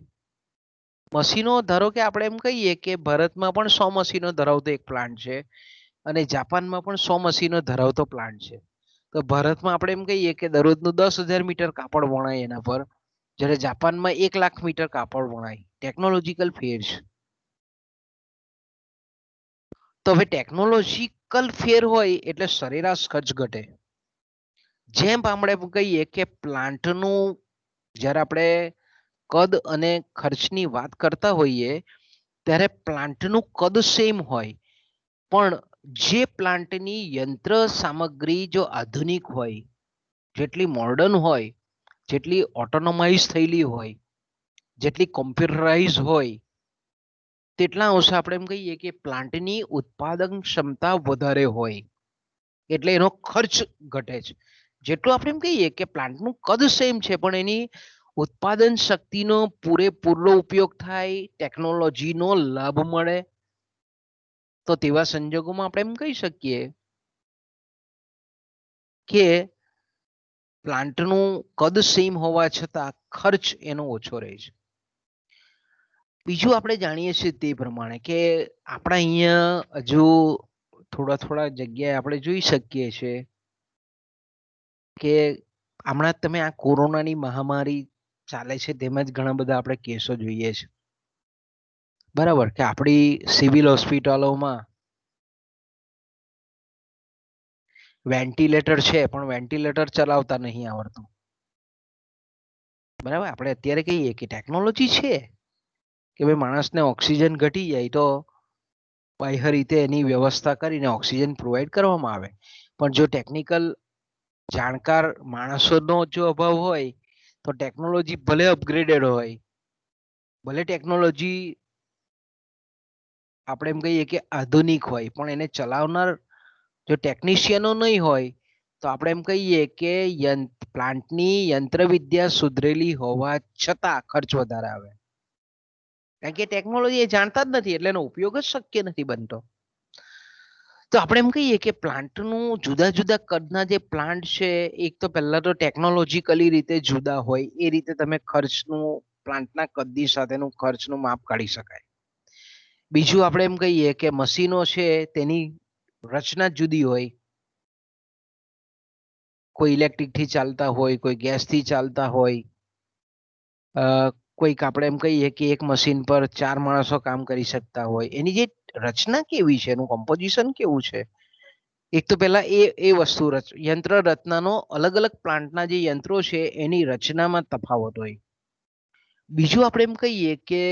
મશીનો ધારો કે આપણે એમ કહીએ કે ભારતમાં પણ 100 મશીનો ધરાવતો એક પ્લાન્ટ છે અને જાપાનમાં પણ 100 મશીનો ધરાવતો પ્લાન્ટ છે. તો ભારતમાં આપણે એમ કહીએ કે દરરોજનું 10,000 મીટર કાપડ વણાય એના પર, જ્યારે જાપાનમાં 1 લાખ મીટર કાપડ વણાય. ટેકનોલોજીકલ ફેર છે. તો હવે ટેકનોલોજીકલ ફેર હોય એટલે સરેરાશ ખર્ચ ઘટે. જેમ આપણે કહીએ કે પ્લાન્ટનું જ્યારે આપણે કદ અને ખર્ચની વાત કરતા હોઈએ ત્યારે પ્લાન્ટનું કદ સેમ હોય, પણ જે પ્લાન્ટની યંત્ર સામગ્રી જો આધુનિક હોય, જેટલી મોડર્ન હોય, જેટલી ઓટોનોમાઇઝ થયેલી હોય, જેટલી કોમ્પ્યુટરાઇઝ હોય, તેટલા અંશે આપણે એમ કહીએ કે પ્લાન્ટની ઉત્પાદન ક્ષમતા વધારે હોય, એટલે એનો ખર્ચ ઘટે છે. જેટલું આપણે એમ કહીએ કે પ્લાન્ટનું કદ સેમ છે, પણ એની ઉત્પાદન શક્તિનો પૂરેપૂરો ઉપયોગ થાય, ટેકનોલોજીનો લાભ મળે, તો તેવા સંજોગોમાં આપણે એમ કહી શકીએ કે પ્લાન્ટનું કદ સેમ હોવા છતાં ખર્ચ એનો ઓછો રહે છે. બીજું આપણે જાણીએ છીએ તે પ્રમાણે કે આપણા અહીંયા હજુ થોડા જગ્યાએ આપણે જોઈ શકીએ છીએ કે હમણાં તમે આ કોરોનાની મહામારી ચાલે છે તેમાં જ ઘણા બધા આપણે કેસો જોઈએ છે, બરાબર, કે આપણી સિવિલ હોસ્પિટલોમાં વેન્ટિલેટર છે પણ વેન્ટિલેટર ચલાવતા નહીં આવડતું, બરાબર. આપણે અત્યારે કહીએ કે ટેકનોલોજી છે કે ભાઈ માણસને ઓક્સિજન ઘટી જાય તો બાહ્ય રીતે એની વ્યવસ્થા કરીને ઓક્સિજન પ્રોવાઈડ કરવામાં આવે, પણ જો ટેકનિકલ જાણકાર માણસોનો જો અભાવ હોય તો ટેકનોલોજી ભલે અપગ્રેડેડ હોય, ભલે ટેકનોલોજી આપણે એમ કહીએ કે આધુનિક હોય, પણ એને ચલાવનાર જો ટેકનિશિયનો નહીં હોય તો આપણે એમ કહીએ કે પ્લાન્ટની યંત્રવિદ્યા સુધરેલી હોવા છતાં ખર્ચ વધારે આવે, કારણ કે ટેકનોલોજી એ જાણતા જ નથી એટલે એનો ઉપયોગ જ શક્ય નથી બનતો. તો આપણે એમ કહીએ કે પ્લાન્ટનું જુદા જુદા કદના જે પ્લાન્ટ છે, એક તો પહેલા તો ટેકનોલોજીકલી રીતે જુદા હોય એ રીતે તમે ખર્ચનું પ્લાન્ટના કદની સાથેનું ખર્ચનું માપ કાઢી શકાય. બીજું આપણે એમ કહીએ કે મશીનો છે તેની રચના જુદી હોય, કોઈ ઇલેક્ટ્રિક થી ચાલતા હોય, કોઈ ગેસ થી ચાલતા હોય, કોઈક આપણે એમ કહીએ કે એક મશીન પર 4 માણસો કામ કરી શકતા હોય. એની જે રચના કેવી છે, એનું કોમ્પોઝિશન કેવું છે, એક તો પહેલા એ વસ્તુ યંત્ર રચનાનો અલગ અલગ પ્લાન્ટના જે યંત્રો છે એની રચનામાં તફાવત હોય. બીજું આપણે એમ કહીએ કે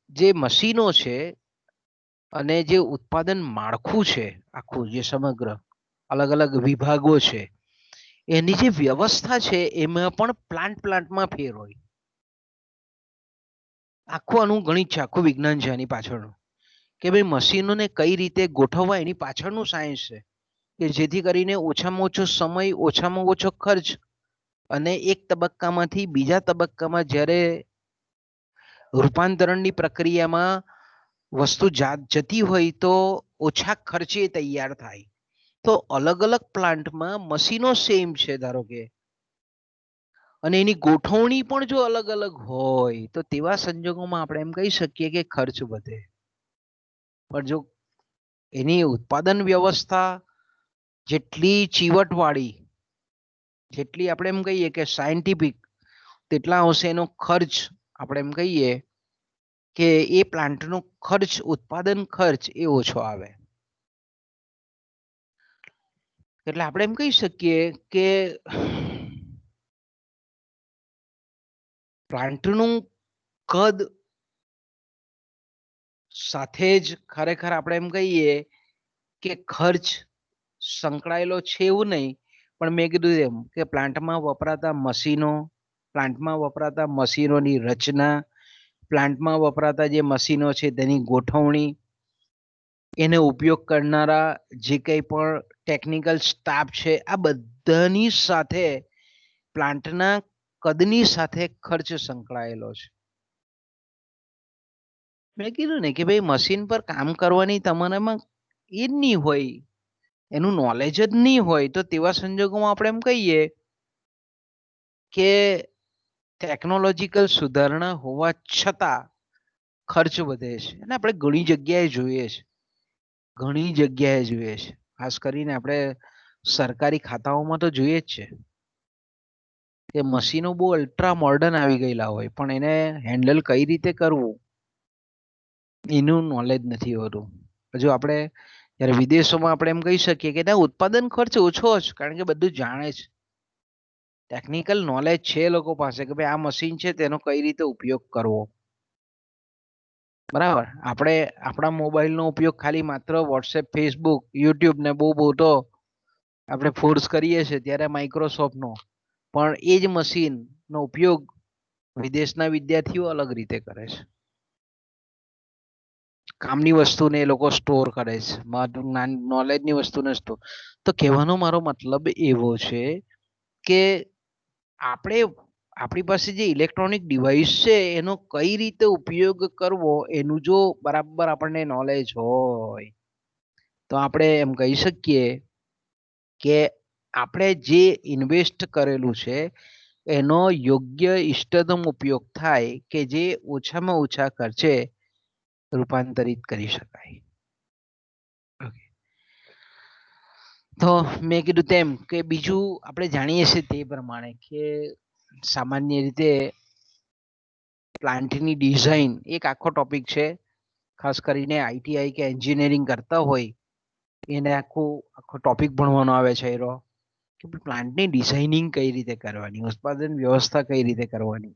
જે મશીનો છે અને જે ઉત્પાદન માળખું છે આખું, જે સમગ્ર અલગ અલગ વિભાગો છે, એની જે વ્યવસ્થા છે એમાં પણ પ્લાન્ટમાં ફેર હોય. આખું આનું ગણિત છે, આખું વિજ્ઞાન છે આની પાછળનું, કે ભાઈ મશીનોને કઈ રીતે ગોઠવવા એની પાછળનું સાયન્સ છે, કે જેથી કરીને ઓછામાં ઓછો સમય, ઓછામાં ઓછો ખર્ચ, અને એક તબક્કામાંથી બીજા તબક્કામાં જ્યારે રૂપાંતરણની પ્રક્રિયામાં વસ્તુ જતી હોય તો ઓછા ખર્ચે તૈયાર થાય. તો અલગ અલગ પ્લાન્ટમાં મશીનો સેમ છે ધારો કે, અને એની ગોઠવણી પણ જો અલગ અલગ હોય તો તેવા સંજોગોમાં આપણે એમ કહી શકીએ કે ખર્ચ વધે. પણ જો એની ઉત્પાદન વ્યવસ્થા જેટલી ચીવટવાળી, જેટલી આપણે એમ કહીએ કે સાયન્ટિફિક, તેટલા અંશે એનો ખર્ચ આપણે એમ કહીએ કે એ પ્લાન્ટનો ખર્ચ, ઉત્પાદન ખર્ચ એ ઓછો આવે. એટલે આપણે એમ કહી શકીએ કે પ્લાન્ટનું કદ સાથે જ ખરેખર આપણે એમ કહીએ કે ખર્ચ સંકળાયેલો છે એવું નહીં, પણ મેં કીધું એમ કે પ્લાન્ટમાં વપરાતા મશીનો, પ્લાન્ટમાં વપરાતા મશીનોની રચના, પ્લાન્ટમાં વપરાતા જે મશીનો છે તેની ગોઠવણી, એને ઉપયોગ કરનારા જે કંઈ પણ ટેકનિકલ સ્ટાફ છે, આ બધાની સાથે પ્લાન્ટના કદની સાથે ખર્ચ સંકળાયેલો છે. મેં કીધું ને કે ભાઈ મશીન પર કામ કરવાની તમારામાં એ જ નહીં હોય, એનું નોલેજ જ નહીં હોય, તો તેવા સંજોગોમાં આપણે એમ કહીએ કે ટેકનોલોજીકલ સુધારણા હોવા છતાં ખર્ચ વધે છે. અને આપણે ઘણી જગ્યાએ જોઈએ છે, ઘણી જગ્યાએ જોઈએ છે, ખાસ કરીને આપણે સરકારી ખાતાઓમાં તો જોઈએ જ છે કે મશીનો બહુ અલ્ટ્રા મોડર્ન આવી ગયેલા હોય, પણ એને હેન્ડલ કઈ રીતે કરવું એનું નોલેજ નથી હોતું. હજુ આપણે જ્યારે વિદેશોમાં આપણે એમ કહી શકીએ કે ત્યાં ઉત્પાદન ખર્ચ ઓછો જ, કારણ કે બધું જાણે છે, ટેકનિકલ નોલેજ છે લોકો પાસે કે ભાઈ આ મશીન છે તેનો કઈ રીતે ઉપયોગ કરવો. બરાબર, આપણે આપણા મોબાઈલનો ઉપયોગ ખાલી માત્ર વોટ્સએપ, ફેસબુક, યુટ્યુબ ને બહુ તો આપણે ફોર્સ કરીએ છીએ, ત્યારે માઇક્રોસોફ્ટનો, પણ એ જ મશીનનો ઉપયોગ વિદેશના વિદ્યાર્થીઓ અલગ રીતે કરે છે. કામની વસ્તુને એ લોકો સ્ટોર કરે છે, નોલેજની વસ્તુને સ્ટોર. તો કહેવાનો મારો મતલબ એવો છે કે આપણે આપણી પાસે જે ઇલેક્ટ્રોનિક ડિવાઇસ છે એનો કઈ રીતે ઉપયોગ કરવો એનું જો બરાબર આપણને નોલેજ હોય તો આપણે એમ કહી શકીએ કે આપણે જે ઇન્વેસ્ટ કરેલું છે એનો યોગ્ય ઇષ્ટતમ ઉપયોગ થાય, કે જે ઓછામાં ઓછા ખર્ચે રૂપાંતરિત કરી શકાય. તો મેં કીધું તેમ કે બીજું આપણે જાણીએ છીએ તે પ્રમાણે કે સામાન્ય રીતે પ્લાન્ટની ડિઝાઇન એક આખો ટોપિક છે, ખાસ કરીને આઈટીઆઈ કે એન્જિનિયરિંગ કરતા હોય એને આખો ટોપિક ભણવાનો આવે છે એનો, કે પ્લાન્ટની ડિઝાઇનિંગ કઈ રીતે કરવાની, ઉત્પાદન વ્યવસ્થા કઈ રીતે કરવાની,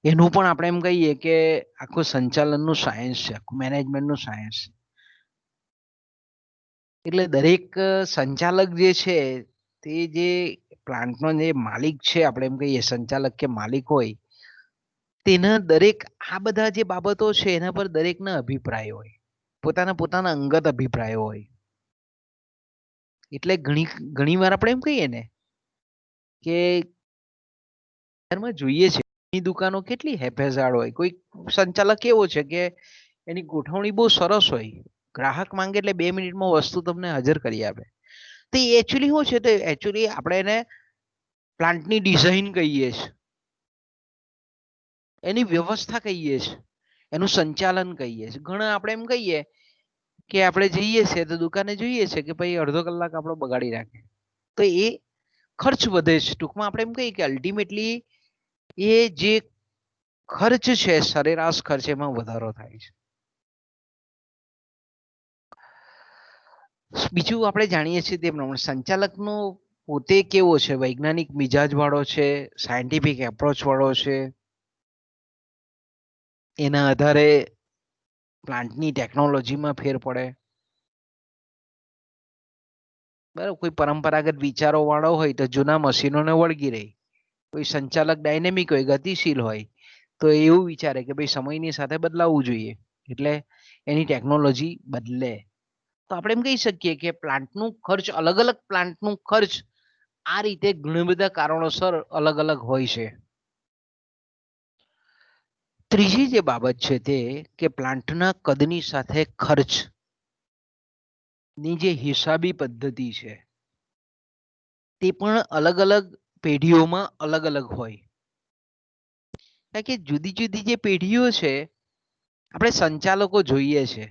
એનું પણ આપણે એમ કહીએ કે આખું સંચાલનનું સાયન્સ છે, આખું મેનેજમેન્ટનું સાયન્સ. એટલે દરેક સંચાલક જે છે તે જે પ્લાન્ટનો જે માલિક છે, આપણે એમ કહીએ સંચાલક કે માલિક હોય, તેના દરેક આ બધા જે બાબતો છે એના પર દરેકના અભિપ્રાય હોય, પોતાના અંગત અભિપ્રાય હોય. એટલે ઘણી વાર આપણે એમ કહીએ ને કે બજારમાં જોઈએ છે એની દુકાનો કેટલી હેફેઝાડ હોય, કોઈ સંચાલક એવો છે કે એની ગોઠવણી બહુ સરસ હોય, ગ્રાહક માંગે એટલે 2 મિનિટમાં વસ્તુ તમને હાજર કરી આપે. તો એ એકચ્યુઅલી શું છે, તો એકચ્યુઅલી આપણે એને પ્લાન્ટની ડિઝાઇન કહીએ છીએ, એની વ્યવસ્થા કહીએ છીએ, એનું સંચાલન કહીએ છીએ. ઘણા આપણે એમ કહીએ કે આપણે જઈએ છીએ તો દુકાને જોઈએ છે કે ભાઈ અડધો કલાક આપણો બગાડી રાખે, તો એ ખર્ચ વધે છે. ટૂંકમાં આપણે એમ કહીએ કે અલ્ટિમેટલી એ જે ખર્ચ છે સરેરાશ ખર્ચ એમાં વધારો થાય છે. બીજું આપણે જાણીએ છીએ તે પ્રમાણે સંચાલકનો પોતે કેવો છે, વૈજ્ઞાનિક મિજાજ વાળો છે, સાયન્ટિફિક એપ્રોચ વાળો છે, એના આધારે પ્લાન્ટની ટેકનોલોજીમાં ફેર પડે. બરાબર, કોઈ પરંપરાગત વિચારો વાળો હોય તો જૂના મશીનોને વળગી રહે, કોઈ સંચાલક ડાયનેમિક હોય, ગતિશીલ હોય, તો એવું વિચારે કે ભાઈ સમયની સાથે બદલાવવું જોઈએ, એટલે એની ટેકનોલોજી બદલે. તો આપણે એમ કહી શકીએ કે પ્લાન્ટનું ખર્ચ, અલગ અલગ પ્લાન્ટનું ખર્ચ આ રીતે ઘણા બધા કારણોસર અલગ અલગ હોય છે. ત્રીજી જે બાબત છે તે કે પ્લાન્ટના કદની સાથે ખર્ચ ની જે હિસાબી પદ્ધતિ છે તે પણ અલગ અલગ પેઢીઓમાં અલગ અલગ હોય. કારણ કે જુદી જુદી જે પેઢીઓ છે, આપણે સંચાલકો જોઈએ છે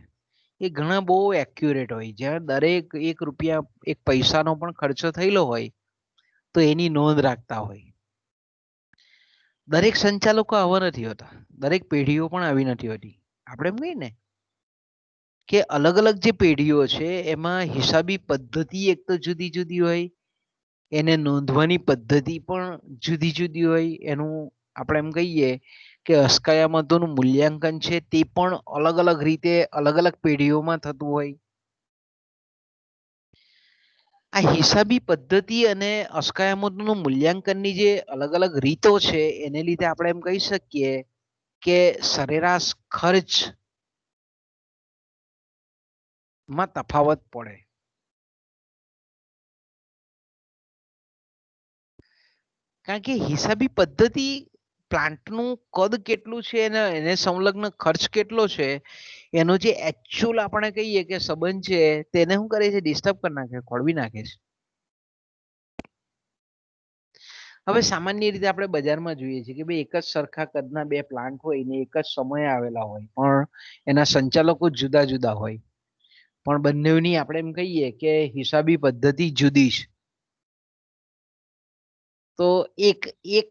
એ ઘણા બહુ એક્યુરેટ હોય, જ્યાં દરેક ₹1 એક પૈસાનો પણ ખર્ચો થયેલો હોય તો એની નોંધ રાખતા હોય. દરેક સંચાલકો આવા નથી હોતા, દરેક પેઢીઓ પણ આવી નથી હોતી. આપણે એમ કહીએ ને કે અલગ અલગ જે પેઢીઓ છે એમાં હિસાબી પદ્ધતિ એક તો જુદી જુદી હોય, એને નોંધવાની પદ્ધતિ પણ જુદી જુદી હોય, એનું આપણે એમ કહીએ કે અસ્કયામતોનું મૂલ્યાંકન છે તે પણ અલગ અલગ રીતે અલગ અલગ પેઢીઓમાં થતું હોય. આ હિસાબી પદ્ધતિ અને અસ્કયામતનું મૂલ્યાંકનની જે અલગ અલગ રીતો છે એને લીધે આપણે એમ કહી શકીએ કે સરેરાશ ખર્ચ માં તફાવત પડે. કારણ કે હિસાબી પદ્ધતિ પ્લાન્ટનું કદ કેટલું છે અને એને સંલગ્ન ખર્ચ કેટલો છે એનો જે એકચ્યુઅલ આપણે કહીએ કે સંબંધ છે તેને શું કરે છે, ડિસ્ટર્બ કરી નાખે, ખોળવી નાખે છે. હવે સામાન્ય રીતે આપણે બજારમાં જોઈએ છીએ કે ભાઈ એક જ સરખા કદના 2 પ્લાન્ટ હોય ને એક જ સમયે આવેલા હોય, પણ એના સંચાલકો જુદા જુદા હોય, પણ બંનેની આપણે એમ કહીએ કે હિસાબી પદ્ધતિ જુદી છે. તો એક એક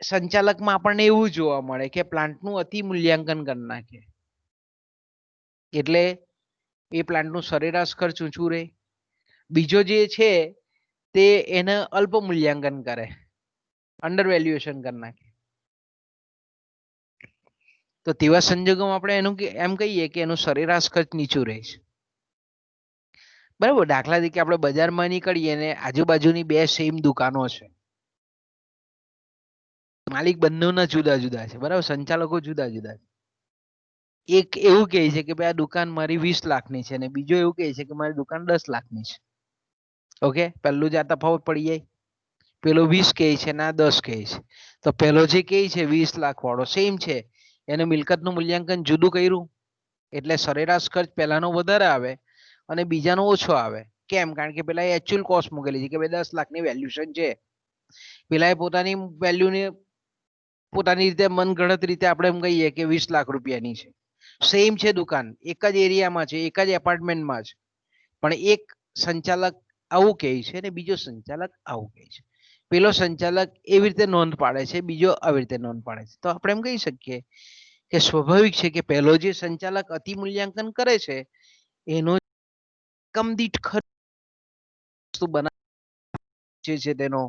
સંચાલકમાં આપણને એવું જોવા મળે કે પ્લાન્ટનું અતિ મૂલ્યાંકન કરી નાખે, એટલે એ પ્લાન્ટનું સરેરાશ ખર્ચ ઊંચું રહે. બીજો જે છે તે એને અલ્પ મૂલ્યાંકન કરે, અંડર વેલ્યુએશન કરી નાખે. તો તેવા સંજોગોમાં આપણે એનું એમ કહીએ કે એનું સરેરાશ ખર્ચ નીચું રહે છે. બરાબર, દાખલા તરીકે આપણે બજારમાં નીકળીએ ને આજુબાજુની 2 સેમ દુકાનો છે, માલિક બંનેના જુદા જુદા છે, બરાબર, સંચાલકો જુદા જુદા છે. એક એવું કહે છે કે ભાઈ આ દુકાન મારી 20 લાખની છે અને બીજો એવું કહે છે કે મારી દુકાન 10 લાખની છે. ઓકે, પહેલું જ આ તફાવત પડી જાય. પેલો 20 કહે છે ના 10 કહે છે, તો પેલો જે કહે છે 20 લાખ વાળો સેમ છે, એને મિલકતનું મૂલ્યાંકન જુદું કર્યું એટલે સરેરાશ ખર્ચ પહેલાનો વધારે આવે અને બીજાનો ઓછો આવે. કેમ? કારણ કે પેલા એકચ્યુઅલ કોસ્ટ મૂકેલી છે કે ભાઈ 10 લાખની વેલ્યુએશન છે, પેલા પોતાની વેલ્યુને પોતાની રીતે મનગણત રીતે આપણે એમ કહીએ કે 20 લાખ રૂપિયાની છે. સેમ છે દુકાન, એક જ એરિયામાં છે, એક જ એપાર્ટમેન્ટમાં છે, પણ એક સંચાલક આવું કહે છે અને બીજો સંચાલક આવું કહે છે. પેલો સંચાલક એવી રીતે નોંધ પાડે છે, બીજો આવી રીતે નોંધ પાડે છે. તો આપણે એમ કહી શકીએ કે સ્વાભાવિક છે કે પહેલો જે સંચાલક અતિ મૂલ્યાંકન કરે છે એનો એકમ દીઠ ખર્ચ બનાવે છે તેનો,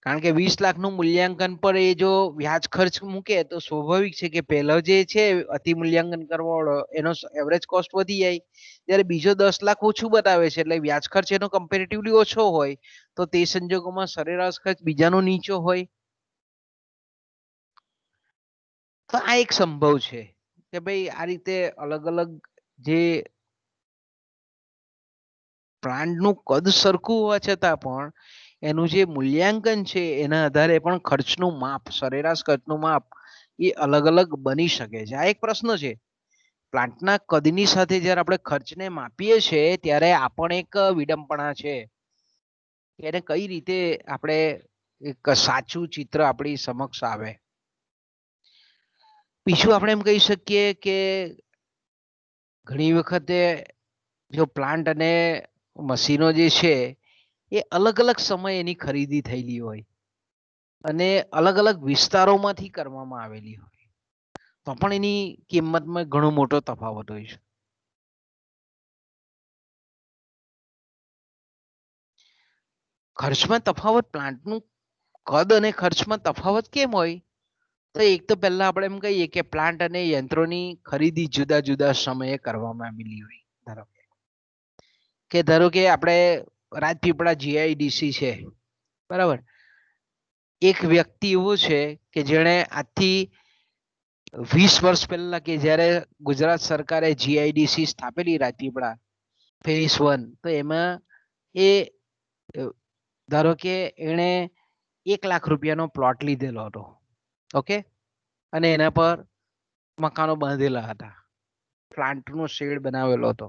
કારણ કે 20 લાખનું મૂલ્યાંકન પર એ જો વ્યાજ ખર્ચ મૂકે તો સ્વાભાવિક છે કે પહેલો જે છે અતિ મૂલ્યાંકન કરવાવાળો એનો એવરેજ કોસ્ટ વધી જાય, ત્યારે બીજો 10 લાખ ઓછું બતાવે છે એટલે વ્યાજ ખર્ચ એનો કમ્પેરેટિવલી ઓછો હોય, તો તે સંજોગોમાં સરેરાશ ખર્ચ બીજાનો નીચો હોય. તો આ એક સંભવ છે કે ભાઈ આ રીતે અલગ અલગ જે પ્લાન્ટનું કદ સરખું હોવા છતાં પણ એનું જે મૂલ્યાંકન છે એના આધારે પણ ખર્ચનું માપ, સરેરાશ ખર્ચનું માપ એ અલગ અલગ બની શકે છે. આ એક પ્રશ્ન છે. પ્લાન્ટના કદની સાથે જ્યારે આપણે ખર્ચને માપીએ છીએ ત્યારે આ પણ એક વિડંબના છે. એને કઈ રીતે આપણે એક સાચું ચિત્ર આપણી સમક્ષ આવે. બીજું આપણે એમ કહી શકીએ કે ઘણી વખતે જો પ્લાન્ટ અને મશીનો જે છે એ અલગ અલગ સમયે એની ખરીદી થયેલી હોય અને અલગ અલગ વિસ્તારોમાંથી કરવામાં આવેલી હોય તો પણ એની કિંમતમાં ઘણો મોટો તફાવત હોય છે. ખર્ચમાં તફાવત, પ્લાન્ટનું કદ અને ખર્ચમાં તફાવત કેમ હોય? તો એક તો પહેલા આપણે એમ કહીએ કે પ્લાન્ટ અને યંત્રોની ખરીદી જુદા જુદા સમયે કરવામાં આવેલી હોય. ધારો કે આપણે રાજપીપળા જીઆઈડીસી છે, બરાબર. એક વ્યક્તિ એવો છે કે જેણે આજથી 20 વર્ષ પહેલા કે જ્યારે ગુજરાત સરકારે જીઆઈડીસી સ્થાપેલી રાજપીપળા ફેઝ 1, તો એમાં એ ધારો કે એણે 1 લાખ રૂપિયાનો પ્લોટ લીધેલો હતો. ઓકે, અને એના પર મકાનો બાંધેલા હતા, પ્લાન્ટનો શેડ બનાવેલો હતો.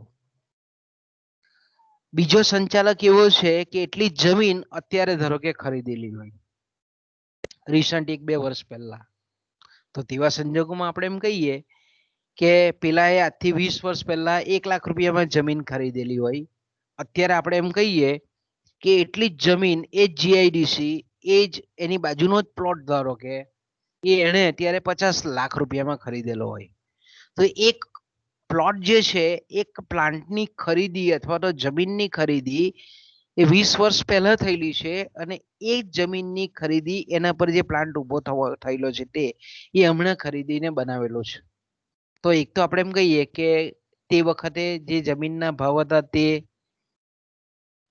બીજો સંચાલક એવો છે કે એટલી જમીન અત્યારે ધારો કે ખરીદેલી હોય રિસન્ટ 1-2 વર્ષ પહેલા, તો તેવા સંજોગોમાં આપણે એમ કહીએ કે પેલાએ આજથી 20 વર્ષ પહેલા 1 લાખ રૂપિયામાં જમીન ખરીદેલી હોય, અત્યારે આપણે એમ કહીએ કે એટલી જ જમીન એ જ જીઆઈડીસી એ જ એની બાજુનો જ પ્લોટ ધારો કે એ એણે અત્યારે 50 લાખ રૂપિયામાં ખરીદેલો હોય. તો એક પ્લોટ જે છે, એક પ્લાન્ટની ખરીદી અથવા તો જમીનની ખરીદી એ 20 વર્ષ પહેલા થયેલી છે અને એ જમીનની ખરીદી એના પર જે પ્લાન્ટ ઉભો થયેલો છે તે એ હમણાં ખરીદીને બનાવેલો છે. તો એક તો આપણે એમ કહીએ કે તે વખતે જે જમીનના ભાવ હતા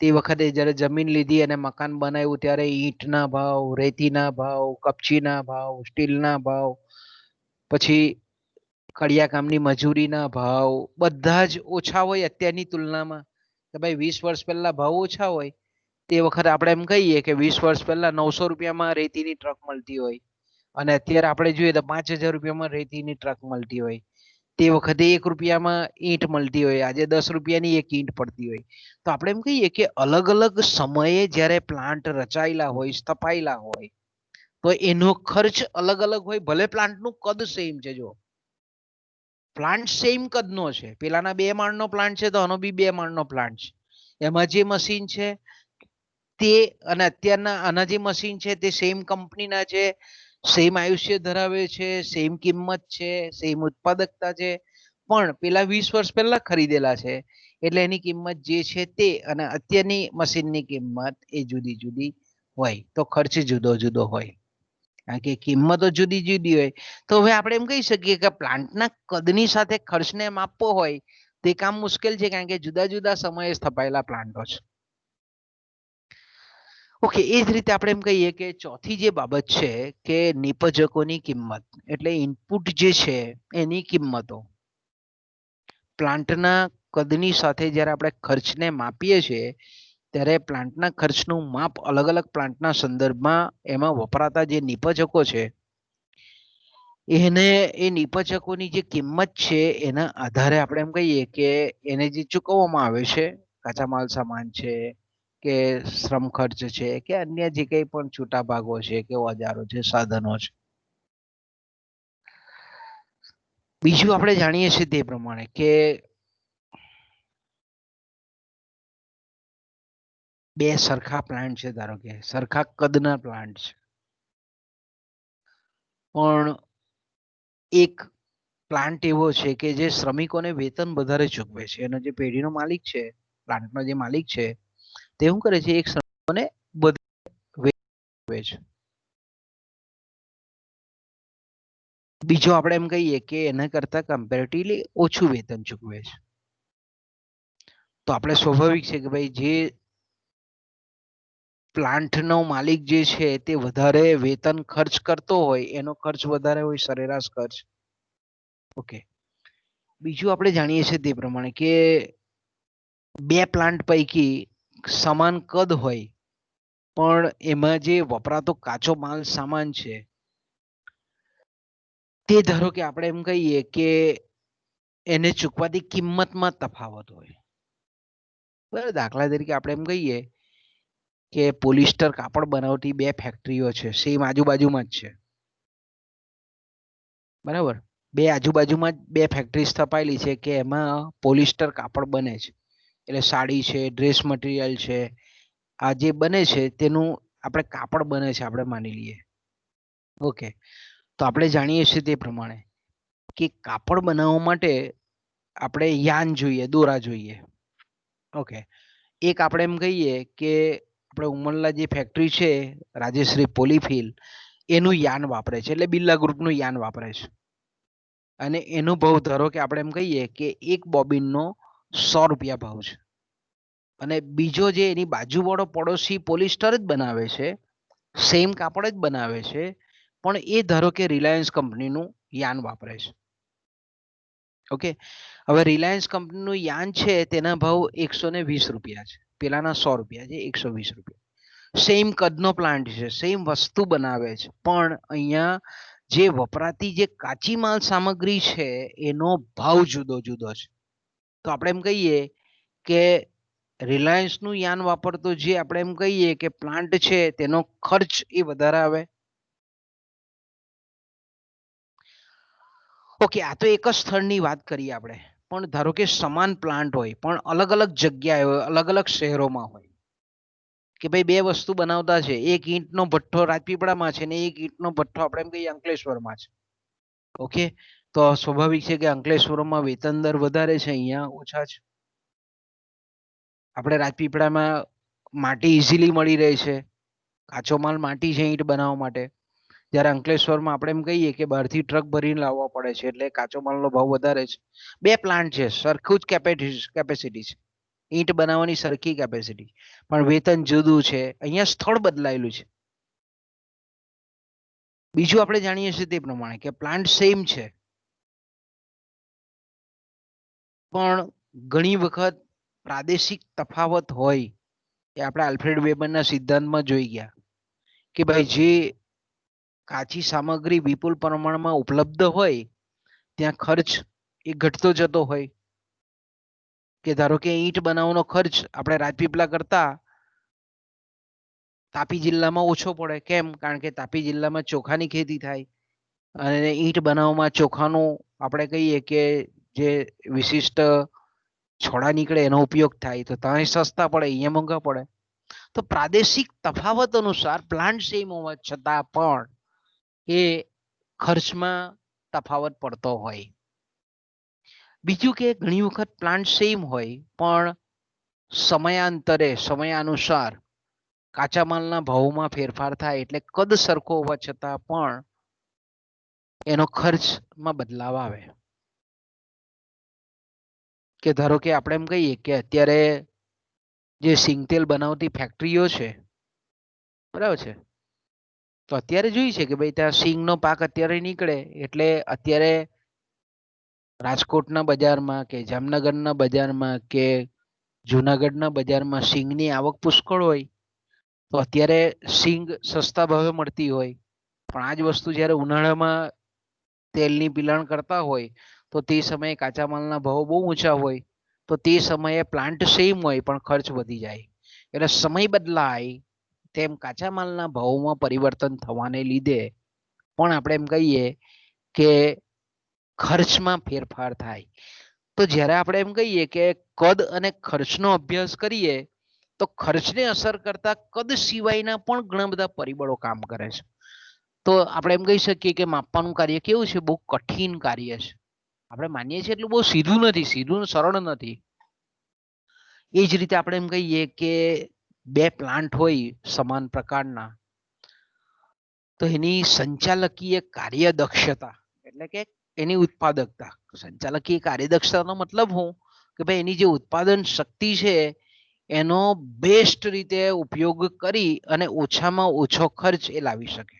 તે વખતે જ્યારે જમીન લીધી અને મકાન બનાવ્યું ત્યારે ઈંટના ભાવ, રેતીના ભાવ, કપચીના ભાવ, સ્ટીલના ભાવ, પછી કડિયા કામની મજૂરીના ભાવ બધા જ ઓછા હોય અત્યારની તુલનામાં. કે ભાઈ 20 વર્ષ પહેલા ભાવ ઓછા હોય, તે વખતે આપણે એમ કહીએ કે 20 વર્ષ પહેલા 900 રૂપિયામાં રેતીની ટ્રક મળતી હોય અને અત્યારે આપણે જોઈએ તો 5000 રૂપિયામાં રેતીની ટ્રક મળતી હોય. તે વખતે 1 રૂપિયામાં ઈંટ મળતી હોય, આજે 10 રૂપિયાની એક ઈંટ પડતી હોય. તો આપણે એમ કહીએ કે અલગ અલગ સમયે જ્યારે પ્લાન્ટ રચાયેલા હોય, સ્થપાયેલા હોય, તો એનો ખર્ચ અલગ અલગ હોય. ભલે પ્લાન્ટનું કદ સેમ છે, જો પ્લાન્ટ સેમ કદનો છે, પેલાના 2 માળનો પ્લાન્ટ છે તો આનો બી 2 માળનો પ્લાન્ટ છે, એમાં જે મશીન છે તે અને અત્યારના આના જે મશીન છે તે સેમ કંપનીના છે, સેમ આયુષ્ય ધરાવે છે, સેમ કિંમત છે, સેમ ઉત્પાદકતા છે, પણ પેલા 20 વર્ષ પહેલા ખરીદેલા છે એટલે એની કિંમત જે છે તે અને અત્યારની મશીનની કિંમત એ જુદી જુદી હોય, તો ખર્ચ જુદો જુદો હોય. કારણ કે કિંમતો જુદી જુદી હોય તો હવે આપણે એમ કહી શકીએ કે પ્લાન્ટના કદની સાથે ખર્ચને માપવો હોય તે કામ મુશ્કેલ છે, કારણ કે જુદા જુદા સમયે સ્થપાયેલા પ્લાન્ટો છે. ઓકે, એ જ રીતે આપણે એમ કહીએ કે ચોથી જે બાબત છે કે નિપજકોની કિંમત, એટલે ઇનપુટ જે છે એની કિંમતો પ્લાન્ટના કદની સાથે જ્યારે આપણે ખર્ચને માપીએ છીએ ત્યારે પ્લાન્ટના ખર્ચનું માપ અલગ અલગ પ્લાન્ટના સંદર્ભમાં એમાં વપરાતા જે નિપજકો છે એને એ નિપજકોની જે કિંમત છે એના આધારે આપણે એમ કહીએ કે એને જે ચૂકવવામાં આવે છે, કાચા માલ સામાન છે કે શ્રમ ખર્ચ છે કે અન્ય જે કંઈ પણ છૂટા ભાગો છે કે ઓજારો છે, સાધનો છે. બીજું આપણે જાણીએ છીએ તે પ્રમાણે કે 2 સરખા પ્લાન્ટ છે, ધારો કે સરખા કદના પ્લાન્ટ છે, પણ એક પ્લાન્ટ એવો છે કે જે શ્રમિકોને વેતન વધારે ચૂકવે છે, એનો જે પેઢીનો માલિક છે, પ્લાન્ટનો જે માલિક છે તે શું કરે છે, એક શ્રમિકોને છે. બીજો આપણે એમ કહીએ કે એના કરતા કમ્પેરેટિવલી ઓછું વેતન ચૂકવે છે. તો આપણે સ્વાભાવિક છે કે ભાઈ જે પ્લાન્ટનો માલિક જે છે તે વધારે વેતન ખર્ચ કરતો હોય એનો ખર્ચ વધારે હોય, સરેરાશ ખર્ચ. ઓકે, બીજું આપણે જાણીએ છીએ તે પ્રમાણે કે બે પ્લાન્ટ પૈકી સમાન કદ હોય પણ એમાં જે વપરાતો કાચો માલ સામાન છે તે ધારો કે આપણે એમ કહીએ કે એને ચૂકવાતી કિંમતમાં તફાવત હોય. બરાબર, દાખલા તરીકે આપણે એમ કહીએ કે પોલિસ્ટર કાપડ બનાવતી બે ફેક્ટરીઓ છે, સેમ આજુબાજુમાં જ છે. બરાબર, બે આજુબાજુમાં જ બે ફેક્ટરી સ્થપાયેલી છે કે એમાં પોલિસ્ટર કાપડ બને છે, એટલે સાડી છે, ડ્રેસ મટીરિયલ છે, આ જે બને છે તેનું આપણે કાપડ બને છે આપણે માની લઈએ. ઓકે, તો આપણે જાણીએ છીએ તે પ્રમાણે કે કાપડ બનાવવા માટે આપણે યાન જોઈએ, દોરા જોઈએ. ઓકે, એક આપણે એમ કહીએ કે આપણે ઉમરલા જે ફેક્ટરી છે રાજેશ્રી પોલીફિલ એનું યાન વાપરે છે, એટલે બિરલા ગ્રુપનું યાન વાપરે છે. અને એનો ભાવ ધારો કે આપણે એમ કહીએ કે એક બોબિનનો 100 રૂપિયા ભાવ છે. અને બીજો જે એની બાજુવાળો પડોશી પોલિસ્ટર જ બનાવે છે, સેમ કાપડ જ બનાવે છે, પણ એ ધારો કે રિલાયન્સ કંપનીનું યાન વાપરે છે. ઓકે, હવે રિલાયન્સ કંપનીનું યાન છે તેના ભાવ 120 રૂપિયા છે, પેલાના 100 રૂપિયા છે, 120 રૂપિયા. સેમ કદનો પ્લાન્ટ છે, સેમ વસ્તુ બનાવે છે, પણ અહીંયા જે વપરાતી જે કાચી માલ સામગ્રી છે એનો ભાવ જુદો જુદો છે. તો આપણે એમ કહીએ કે રિલાયન્સનું યાન વાપરતો જે આપણે એમ કહીએ કે પ્લાન્ટ છે તેનો ખર્ચ એ વધારે આવે. ઓકે, આ તો એક જ સ્થળની વાત કરીએ આપણે, પણ ધારો કે સમાન પ્લાન્ટ હોય પણ અલગ અલગ જગ્યાએ હોય, અલગ અલગ શહેરોમાં હોય કે ભાઈ બે વસ્તુ બનાવતા છે, એક ઈંટનો ભઠ્ઠો રાજપીપળામાં છે ને એક ઈંટનો ભઠ્ઠો આપણે એમ કહીએ અંકલેશ્વરમાં છે. ઓકે, તો સ્વાભાવિક છે કે અંકલેશ્વરમાં વેતન દર વધારે છે, અહીંયા ઓછા છે. આપણે રાજપીપળામાં માટી ઇઝીલી મળી રહે છે, કાચો માલ માટી છે ઈંટ બનાવવા માટે, જ્યારે અંકલેશ્વરમાં આપણે એમ કહીએ કે બહારથી ટ્રક ભરીને લાવવા પડે છે, એટલે કાચો માલનો ભાવ વધારે છે. બે પ્લાન્ટ છે, સરખું જ કેપેસિટી છે, ઈંટ બનાવવાની સરખી કેપેસિટી, પણ વેતન જુદું છે, અહીંયા સ્થળ બદલાયેલું છે. બીજું આપણે જાણીએ છીએ તે પ્રમાણે કે પ્લાન્ટ સેમ છે પણ ઘણી વખત પ્રાદેશિક તફાવત હોય. એ આપણે આલ્ફ્રેડ વેબરના સિદ્ધાંતમાં જોઈ ગયા કે ભાઈ જે કાચી સામગ્રી વિપુલ પ્રમાણમાં ઉપલબ્ધ હોય ત્યાં ખર્ચ એ ઘટતો જતો હોય. કે ધારો કે ઈંટ બનાવવાનો ખર્ચ આપણે રાજપીપળા કરતા તાપી જિલ્લામાં ઓછો પડે. કેમ? કારણ કે તાપી જિલ્લામાં ચોખાની ખેતી થાય અને ઈંટ બનાવવામાં ચોખાનું આપણે કહીએ કે જે વિશિષ્ટ છોડા નીકળે એનો ઉપયોગ થાય, તો ત્યાં સસ્તા પડે, અહીંયા મોંઘા પડે. તો પ્રાદેશિક તફાવત અનુસાર પ્લાન્ટ સેમ હોવા છતાં પણ એ ખર્ચમાં તફાવત પડતો હોય. બીજું કે ઘણી વખત પ્લાન્ટ સેમ હોય પણ સમયાંતરે સમયાનુસાર કાચા માલના ભાવમાં ફેરફાર થાય, એટલે કદ સરખો હોવા છતાં પણ એનો ખર્ચમાં બદલાવ આવે. કે ધારો કે આપણે એમ કહીએ કે અત્યારે જે સિંગતેલ બનાવતી ફેક્ટરીઓ છે, બરાબર છે, તો અત્યારે જોઈ છે કે ભાઈ ત્યાં સિંગનો પાક અત્યારે નીકળે એટલે અત્યારે રાજકોટના બજારમાં કે જામનગરના બજારમાં કે જુનાગઢના બજારમાં સિંગની આવક પુષ્કળ હોય, તો અત્યારે સિંગ સસ્તા ભાવે મળતી હોય. પણ આ જ વસ્તુ જ્યારે ઉનાળામાં તેલની પિલાણ કરતા હોય તો તે સમયે કાચા માલના ભાવ બહુ ઊંચા હોય, તો તે સમયે પ્લાન્ટ સેમ હોય પણ ખર્ચ વધી જાય. એટલે સમય બદલાય તેમ કાચા માલના ભાવમાં પરિવર્તન થવાને લીધે પણ આપણે એમ કહીએ કે ખર્ચમાં ફેરફાર થાય. તો જ્યારે આપણે એમ કહીએ કે કદ અને ખર્ચનો અભ્યાસ કરીએ તો ખર્ચને અસર કરતા કદ સિવાયના પણ ઘણા બધા પરિબળો કામ કરે છે. તો આપણે એમ કહી શકીએ કે માપવાનું કાર્ય કેવું છે? બહુ કઠિન કાર્ય છે. આપણે માનીએ છીએ એટલું બહુ સીધું નથી, સીધું સરળ નથી. એ જ રીતે આપણે એમ કહીએ કે બે પ્લાન્ટ હોય સમાન પ્રકારના, તો એની સંચાલકીય કાર્યદક્ષતા એટલે કે એની ઉત્પાદકતા. સંચાલકીય કાર્યદક્ષતાનો મતલબ શું? કે ભાઈ એની જે ઉત્પાદન શક્તિ છે એનો બેસ્ટ રીતે ઉપયોગ કરી અને ઓછામાં ઓછો ખર્ચ એ લાવી શકે.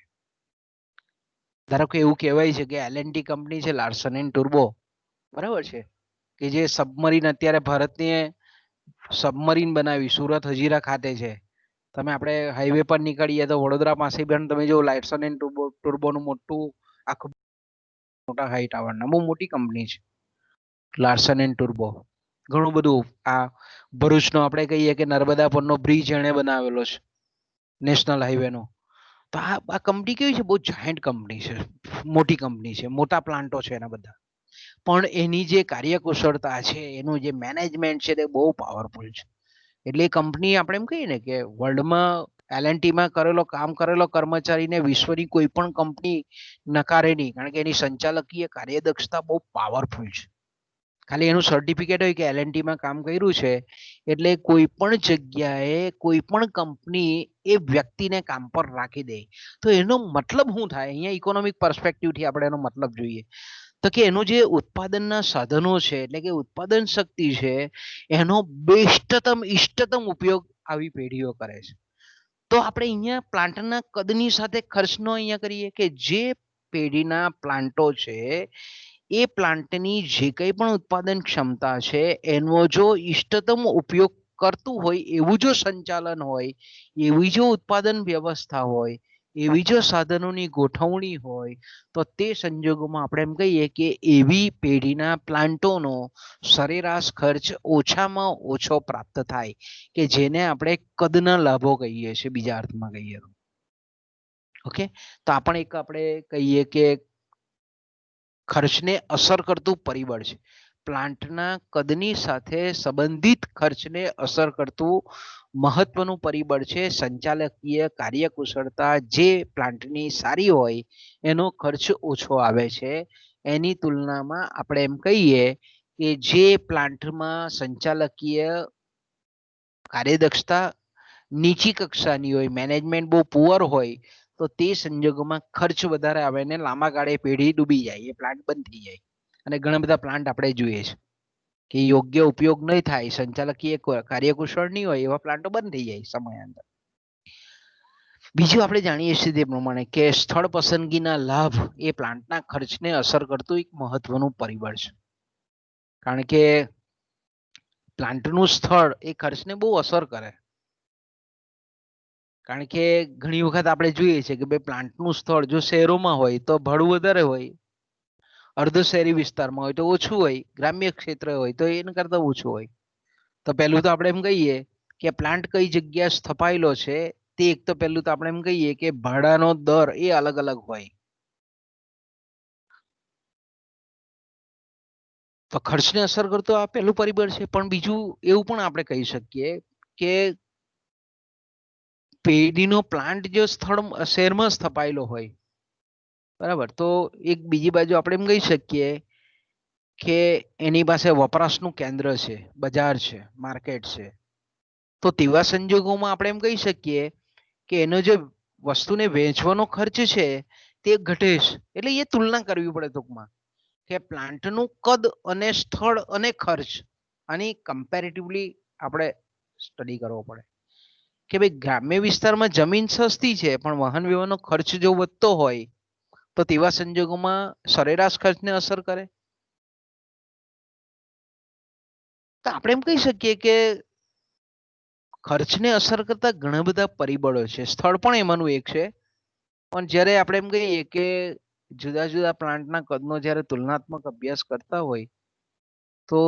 ધારો કે એવું કહેવાય છે કે L&T કંપની છે, લાર્સન એન્ડ ટુર્બો, બરાબર છે, કે જે સબમરીન અત્યારે ભારતની સબમરીન બનાવી સુરત હજીરા ખાતે છે. તમે આપણે હાઈવે પર નીકળીએ તો વડોદરા પાસે પણ તમે જો લાઇટસન એન્ડ ટુર્બોનું મોટું આખું મોટા હાઈ ટાવરના બહુ મોટી કંપની છે લાર્સન એન્ડ ટુર્બો. ઘણું બધું આ ભરૂચનો આપણે કહીએ કે નર્મદા પરનો બ્રિજ એણે બનાવેલો છે નેશનલ હાઈવેનો. તો આ કંપની કેવી છે, બહુ જાયન્ટ કંપની છે, મોટી કંપની છે, મોટા પ્લાન્ટો છે એના બધા. પણ એની જે કાર્યકુશળતા છે, એનું જે મેનેજમેન્ટ છે તે બહુ પાવરફુલ છે. એટલે એ કંપની આપણે એમ કહીએ ને કે વર્લ્ડમાં એલએનટીમાં કામ કરેલો કર્મચારીને વિશ્વની કોઈ પણ કંપની નકારે નહીં, કારણ કે એની સંચાલકીય કાર્યદક્ષતા બહુ પાવરફુલ છે. ખાલી એનું સર્ટિફિકેટ હોય કે એલએનટીમાં કામ કર્યું છે એટલે કોઈ પણ જગ્યાએ કોઈ પણ કંપની એ વ્યક્તિને કામ પર રાખી દે. તો એનો મતલબ શું થાય, અહીંયા ઇકોનોમિક પર્સપેક્ટિવથી આપણે એનો મતલબ જોઈએ તો કે એનું જે ઉત્પાદનના સાધનો છે એટલે કે ઉત્પાદન શક્તિ છે એનો બેસ્ટતમ ઇષ્ટતમ ઉપયોગ આવી પેઢીઓ કરે છે. તો આપણે અહીંયા પ્લાન્ટના કદની સાથે ખર્ચનો અહીંયા કરીએ કે જે પેઢીના પ્લાન્ટો છે એ પ્લાન્ટની જે કંઈ પણ ઉત્પાદન ક્ષમતા છે એનો જો ઇષ્ટતમ ઉપયોગ કરતું હોય એવું જો સંચાલન હોય, એવી જો ઉત્પાદન વ્યવસ્થા હોય, એવી જો સાધનોની ગોઠવણી હોય, તો તે સંજોગોમાં આપણે એમ કહીએ કે એવી પેઢીના પ્લાન્ટોનો સરેરાશ ખર્ચ ઓછામાં ઓછો પ્રાપ્ત થાય, કે જેને આપણે કદના લાભો કહીએ છીએ બીજા અર્થમાં કહીએ તો. ઓકે, તો આપણે એક આપણે કહીએ કે ખર્ચને અસર કરતું પરિબળ છે. પ્લાન્ટના કદની સાથે સંબંધિત ખર્ચને અસર કરતું મહત્વનું પરિબળ છે સંચાલકીય કાર્યકુશળતા. જે પ્લાન્ટની સારી હોય એનો ખર્ચ ઓછો આવે છે, એની તુલનામાં આપણે એમ કહીએ કે જે પ્લાન્ટમાં સંચાલકીય કાર્યદક્ષતા નીચી કક્ષાની હોય, મેનેજમેન્ટ બહુ પુઅર હોય, તો તે સંજોગોમાં ખર્ચ વધારે આવે ને લાંબા ગાળે પેઢી ડૂબી જાય, એ પ્લાન્ટ બંધ થઈ જાય. અને ઘણા બધા પ્લાન્ટ આપણે જોઈએ છે કે યોગ્ય ઉપયોગ નહીં થાય, સંચાલકીય કાર્યકુશળ નહીં હોય, એવા પ્લાન્ટો બંધ થઈ જાય સમયાંતર. બીજું આપણે જાણીએ છીએ તે પ્રમાણે કે સ્થળ પસંદગીના લાભ એ પ્લાન્ટના ખર્ચને અસર કરતું એક મહત્વનું પરિબળ છે. કારણ કે પ્લાન્ટનું સ્થળ એ ખર્ચને બહુ અસર કરે. કારણ કે ઘણી વખત આપણે જોઈએ છીએ કે ભાઈ પ્લાન્ટનું સ્થળ જો શહેરોમાં હોય તો ભાડું વધારે હોય, અર્ધ શહેરી વિસ્તારમાં હોય તો ઓછું હોય, ગ્રામ્ય ક્ષેત્ર હોય તો એના કરતા ઓછું હોય. તો પહેલું તો આપણે એમ કહીએ કે પ્લાન્ટ કઈ જગ્યાએ સ્થપાયેલો છે તે એક તો પહેલું તો આપણે એમ કહીએ કે ભાડાનો દર એ અલગ અલગ હોય. તો ખર્ચને અસર કરતો આ પહેલું પરિબળ છે. પણ બીજું એવું પણ આપણે કહી શકીએ કે પેઢીનો પ્લાન્ટ જો સ્થળ શહેરમાં સ્થપાયેલો હોય, બરાબર, તો એક બીજી બાજુ આપણે એમ કહી શકીએ કે એની પાસે વપરાશનું કેન્દ્ર છે, બજાર છે, માર્કેટ છે. તો તેવા સંજોગોમાં આપણે એમ કહી શકીએ કે એનો જે વસ્તુને વેચવાનો ખર્ચ છે તે ઘટે છે. એટલે એ તુલના કરવી પડે ટૂંકમાં કે પ્લાન્ટનું કદ અને સ્થળ અને ખર્ચ આની કમ્પેરેટિવલી આપણે સ્ટડી કરવો પડે કે ભાઈ ગ્રામ્ય વિસ્તારમાં જમીન સસ્તી છે પણ વાહન વ્યવહારનો ખર્ચ જો વધતો હોય તો તેવા સંજોગોમાં સરેરાશ ખર્ચને અસર કરે. તો આપણે એમ કહી શકીએ કે ખર્ચને અસર કરતા ઘણા બધા પરિબળો છે, સ્થળ પણ એમાંનું એક છે. પણ જ્યારે આપણે એમ કહીએ કે જુદા જુદા પ્લાન્ટના કદનો જ્યારે તુલનાત્મક અભ્યાસ કરતા હોય તો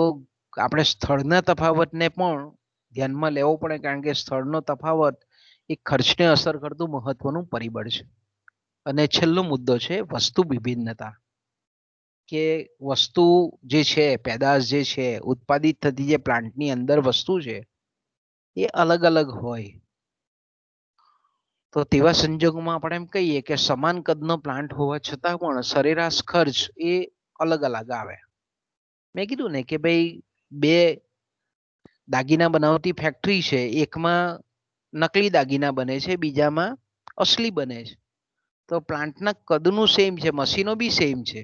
આપણે સ્થળના તફાવતને પણ ધ્યાનમાં લેવો પડે, કારણ કે સ્થળનો તફાવત એ ખર્ચને અસર કરતું મહત્વનું પરિબળ છે. અને છેલ્લો મુદ્દો છે વસ્તુ વિભિન્નતા, કે વસ્તુ જે છે, પેદાશ જે છે, ઉત્પાદિત થતી જે પ્લાન્ટની અંદર વસ્તુ છે એ અલગ અલગ હોય. તો તેવા સંજોગોમાં આપણે એમ કહીએ કે સમાન કદનો પ્લાન્ટ હોવા છતાં પણ સરેરાશ ખર્ચ એ અલગ અલગ આવે. મેં કીધું ને કે ભાઈ બે દાગીના બનાવતી ફેક્ટરી છે, એકમાં નકલી દાગીના બને છે, બીજામાં અસલી બને છે. તો પ્લાન્ટના કદનું સેમ છે, મશીનો બી સેમ છે,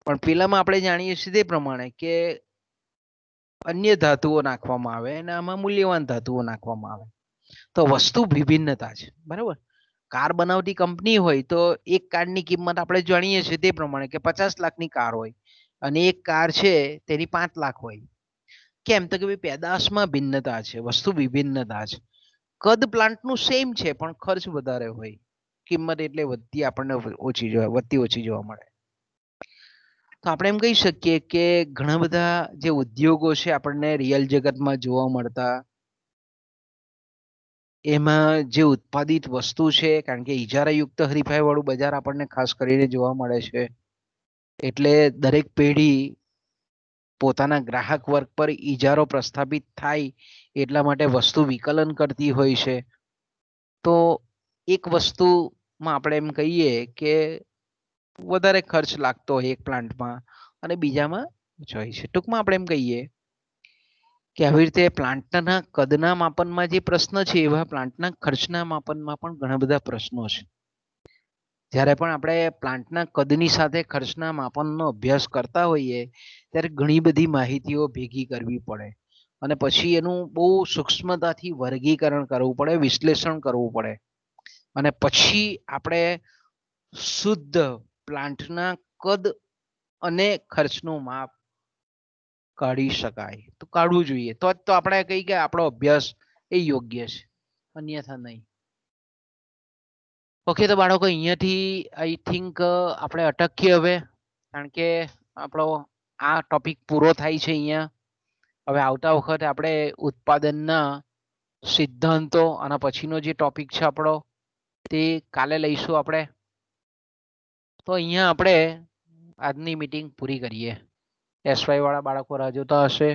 પણ પેલામાં આપણે જાણીએ છીએ તે પ્રમાણે કે અન્ય ધાતુઓ નાખવામાં આવે અને આમાં મૂલ્યવાન ધાતુઓ નાખવામાં આવે. તો વસ્તુ વિભિન્નતા છે, બરાબર. કાર બનાવતી કંપની હોય તો એક કારની કિંમત આપણે જાણીએ છીએ તે પ્રમાણે કે 50 લાખની કાર હોય, અને એક કાર છે તેની 5 લાખ હોય. કેમ તો કે ભાઈ પેદાશમાં ભિન્નતા છે, વસ્તુ વિભિન્નતા છે. કદ પ્લાન્ટનું સેમ છે પણ ખર્ચ વધારે હોય, કિંમત એટલે વધતી આપણને વધતી ઓછી જોવા મળે. તો આપણે એમ કહી શકીએ કે ઘણા બધા જે ઉદ્યોગો છે આપણને રિયલ જગતમાં જોવા મળતા, એમાં જે ઉત્પાદિત વસ્તુ છે, કારણ કે ઇજારાયુક્ત હરીફાઈ વાળું બજાર આપણને ખાસ કરીને જોવા મળે છે. એટલે દરેક પેઢી પોતાના ગ્રાહક વર્ગ પર ઇજારો પ્રસ્થાપિત થાય એટલા માટે વસ્તુ વિકલન કરતી હોય છે. તો એક વસ્તુમાં આપણે એમ કહીએ કે વધારે ખર્ચ લાગતો હોય એક પ્લાન્ટમાં અને બીજામાં હોય છે. ટૂંકમાં આપણે એમ કહીએ કે આવી રીતે પ્લાન્ટના કદના માપનમાં જે પ્રશ્ન છે એવા પ્લાન્ટના ખર્ચના માપનમાં પણ ઘણા બધા પ્રશ્નો છે. જ્યારે પણ આપણે પ્લાન્ટના કદની સાથે ખર્ચના માપનનો અભ્યાસ કરતા હોઈએ ત્યારે ઘણી બધી માહિતીઓ ભેગી કરવી પડે અને પછી એનું બહુ સૂક્ષ્મતાથી વર્ગીકરણ કરવું પડે, વિશ્લેષણ કરવું પડે અને પછી આપણે શુદ્ધ પ્લાન્ટના કદ અને ખર્ચનું માપ કાઢી શકાય. તો કાઢવું જોઈએ, તો જ તો આપણે કહીએ કે આપણો અભ્યાસ એ યોગ્ય છે, અન્યથા નહીં. ઓકે, તો બાળકો અહીંયાથી આઈ થિંક આપણે અટકીએ હવે, કારણ કે આપણો આ ટોપિક પૂરો થાય છે અહીંયા. હવે આવતા વખતે આપણે ઉત્પાદનના સિદ્ધાંતો અને પછીનો જે ટોપિક છે આપણો તે કાલે લઈશું આપણે. તો અહીંયા આપણે આજની મીટિંગ પૂરી કરીએ. એસવાય વાળા બાળકો રાહ જોતા હશે.